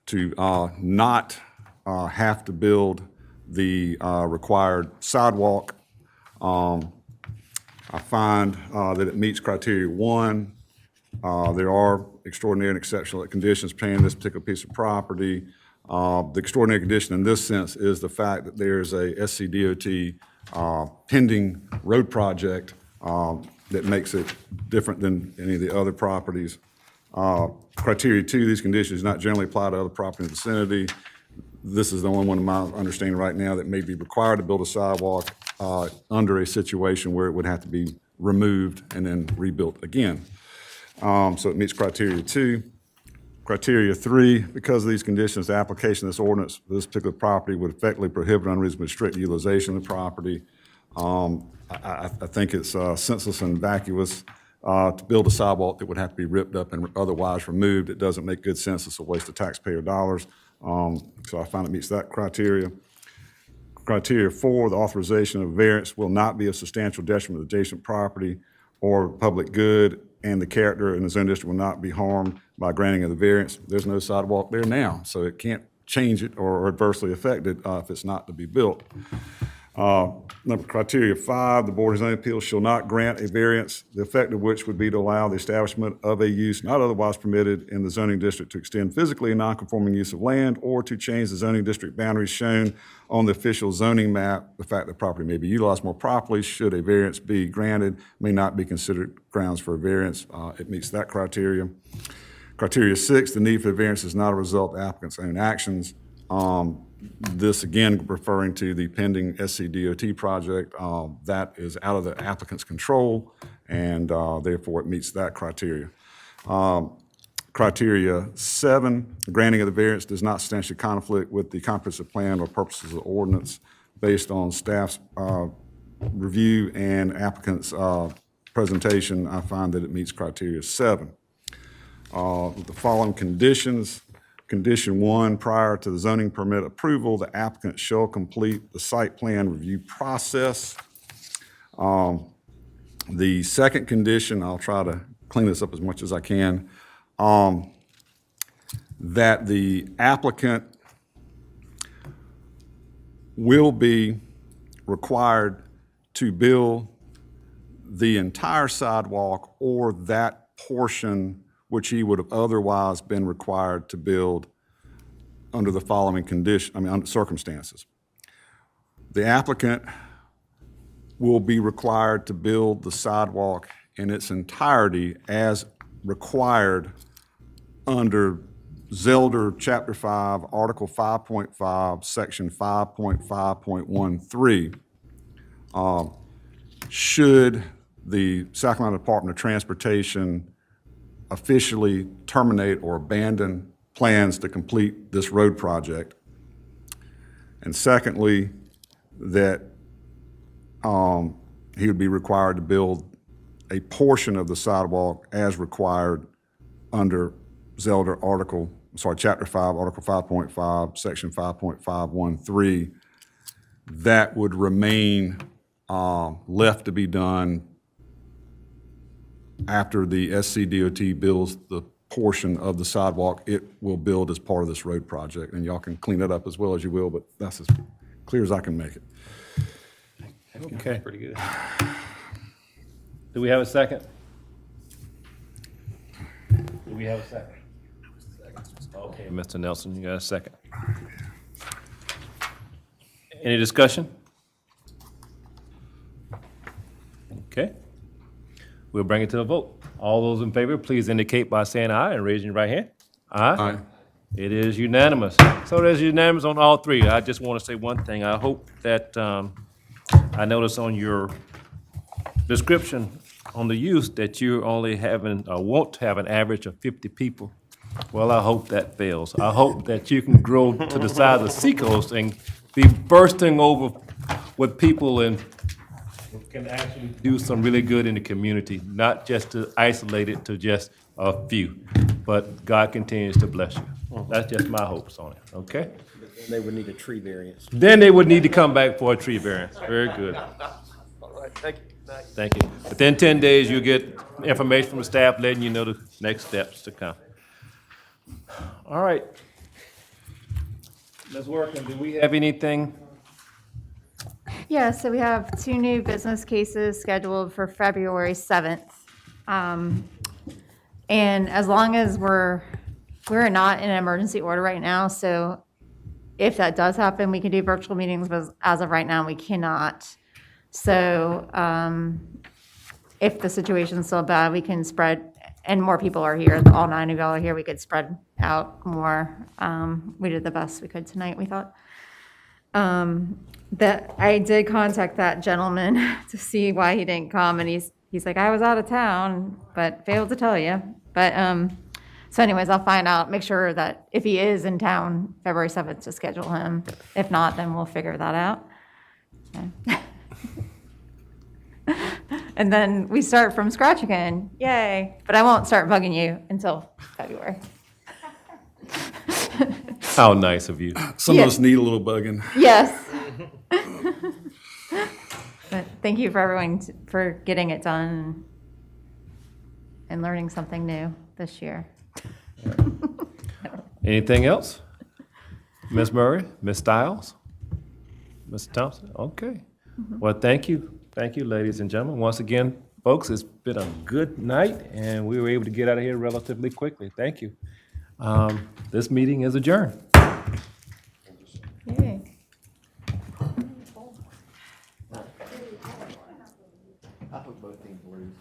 to not have to build the required sidewalk. I find that it meets criteria 1. There are extraordinary and exceptional conditions pertaining to this particular piece of property. The extraordinary condition in this sense is the fact that there's a SCDOT pending road project that makes it different than any of the other properties. Criteria 2, these conditions do not generally apply to other property in the vicinity. This is the only one in my understanding right now that may be required to build a sidewalk under a situation where it would have to be removed and then rebuilt again. So it meets criteria 2. Criteria 3, because of these conditions, the application of this ordinance for this particular property would effectively prohibit unreasonably strict utilization of the property. I think it's senseless and vacuous to build a sidewalk that would have to be ripped up and otherwise removed. It doesn't make good sense. It's a waste of taxpayer dollars. So I find it meets that criteria. Criteria 4, the authorization of variance will not be of substantial detriment to adjacent property or public good, and the character in the zone district will not be harmed by granting of the variance. There's no sidewalk there now, so it can't change it or adversely affect it if it's not to be built. Criteria 5, the Board of Zoning Appeals shall not grant a variance, the effect of which would be to allow the establishment of a use not otherwise permitted in the zoning district to extend physically a non-conforming use of land or to change the zoning district boundaries shown on the official zoning map. The fact that property may be utilized more properly should a variance be granted may not be considered grounds for a variance. It meets that criteria. Criteria 6, the need for a variance is not a result of the applicant's own actions. This again referring to the pending SCDOT project that is out of the applicant's control, and therefore it meets that criteria. Criteria 7, the granting of the variance does not substantially conflict with the comprehensive plan or purposes of the ordinance. Based on staff's review and applicant's presentation, I find that it meets criteria 7. The following conditions. Condition 1, prior to the zoning permit approval, the applicant shall complete the site plan review process. The second condition, I'll try to clean this up as much as I can, that the applicant will be required to build the entire sidewalk or that portion which he would have otherwise been required to build under the following under circumstances. The applicant will be required to build the sidewalk in its entirety as required under Zelder Chapter 5, Article 5.5, Section 5.5.13. Should the South Carolina Department of Transportation officially terminate or abandon plans to complete this road project. And secondly, that he would be required to build a portion of the sidewalk as required under Zelder Chapter 5, Article 5.5, Section 5.513. That would remain left to be done after the SCDOT builds the portion of the sidewalk it will build as part of this road project. And y'all can clean that up as well as you will, but that's as clear as I can make it. Okay. Pretty good. Do we have a second? Do we have a second? Okay, Mr. Nelson, you got a second. Any discussion? Okay. We'll bring it to the vote. All those in favor, please indicate by saying aye and raising your right hand. Aye. Aye. It is unanimous. So it is unanimous on all three. I just want to say one thing. I hope that, I noticed on your description on the use that you're only having, or want to have an average of 50 people. Well, I hope that fails. I hope that you can grow to the size of Seacoast and be bursting over with people and can actually do some really good in the community, not just to isolate it to just a few. But God continues to bless you. That's just my hopes on it, okay? They would need a tree variance. Then they would need to come back for a tree variance. Very good. All right, thank you. Nice. Thank you. Within 10 days, you'll get information from the staff letting you know the next steps to come. All right. Ms. Worthing, do we have anything? Yeah, so we have 2 new business cases scheduled for February 7th. And as long as we're not in an emergency order right now, so if that does happen, we can do virtual meetings, but as of right now, we cannot. So if the situation's still bad, we can spread, and more people are here, all 9 of y'all are here, we could spread out more. We did the best we could tonight, we thought. That I did contact that gentleman to see why he didn't come, and he's like, I was out of town, but failed to tell you. But, so anyways, I'll find out, make sure that if he is in town February 7th to schedule him. If not, then we'll figure that out. Okay. And then we start from scratch again, yay. But I won't start bugging you until February. How nice of you. Some of us need a little bugging. Yes. But thank you for everyone for getting it done and learning something new this year. Anything else? Ms. Murray, Ms. Stiles, Mr. Thompson? Okay. Well, thank you. Thank you, ladies and gentlemen. Once again, folks, it's been a good night, and we were able to get out of here relatively quickly. Thank you. This meeting is adjourned. Yay. I hope both teams lose.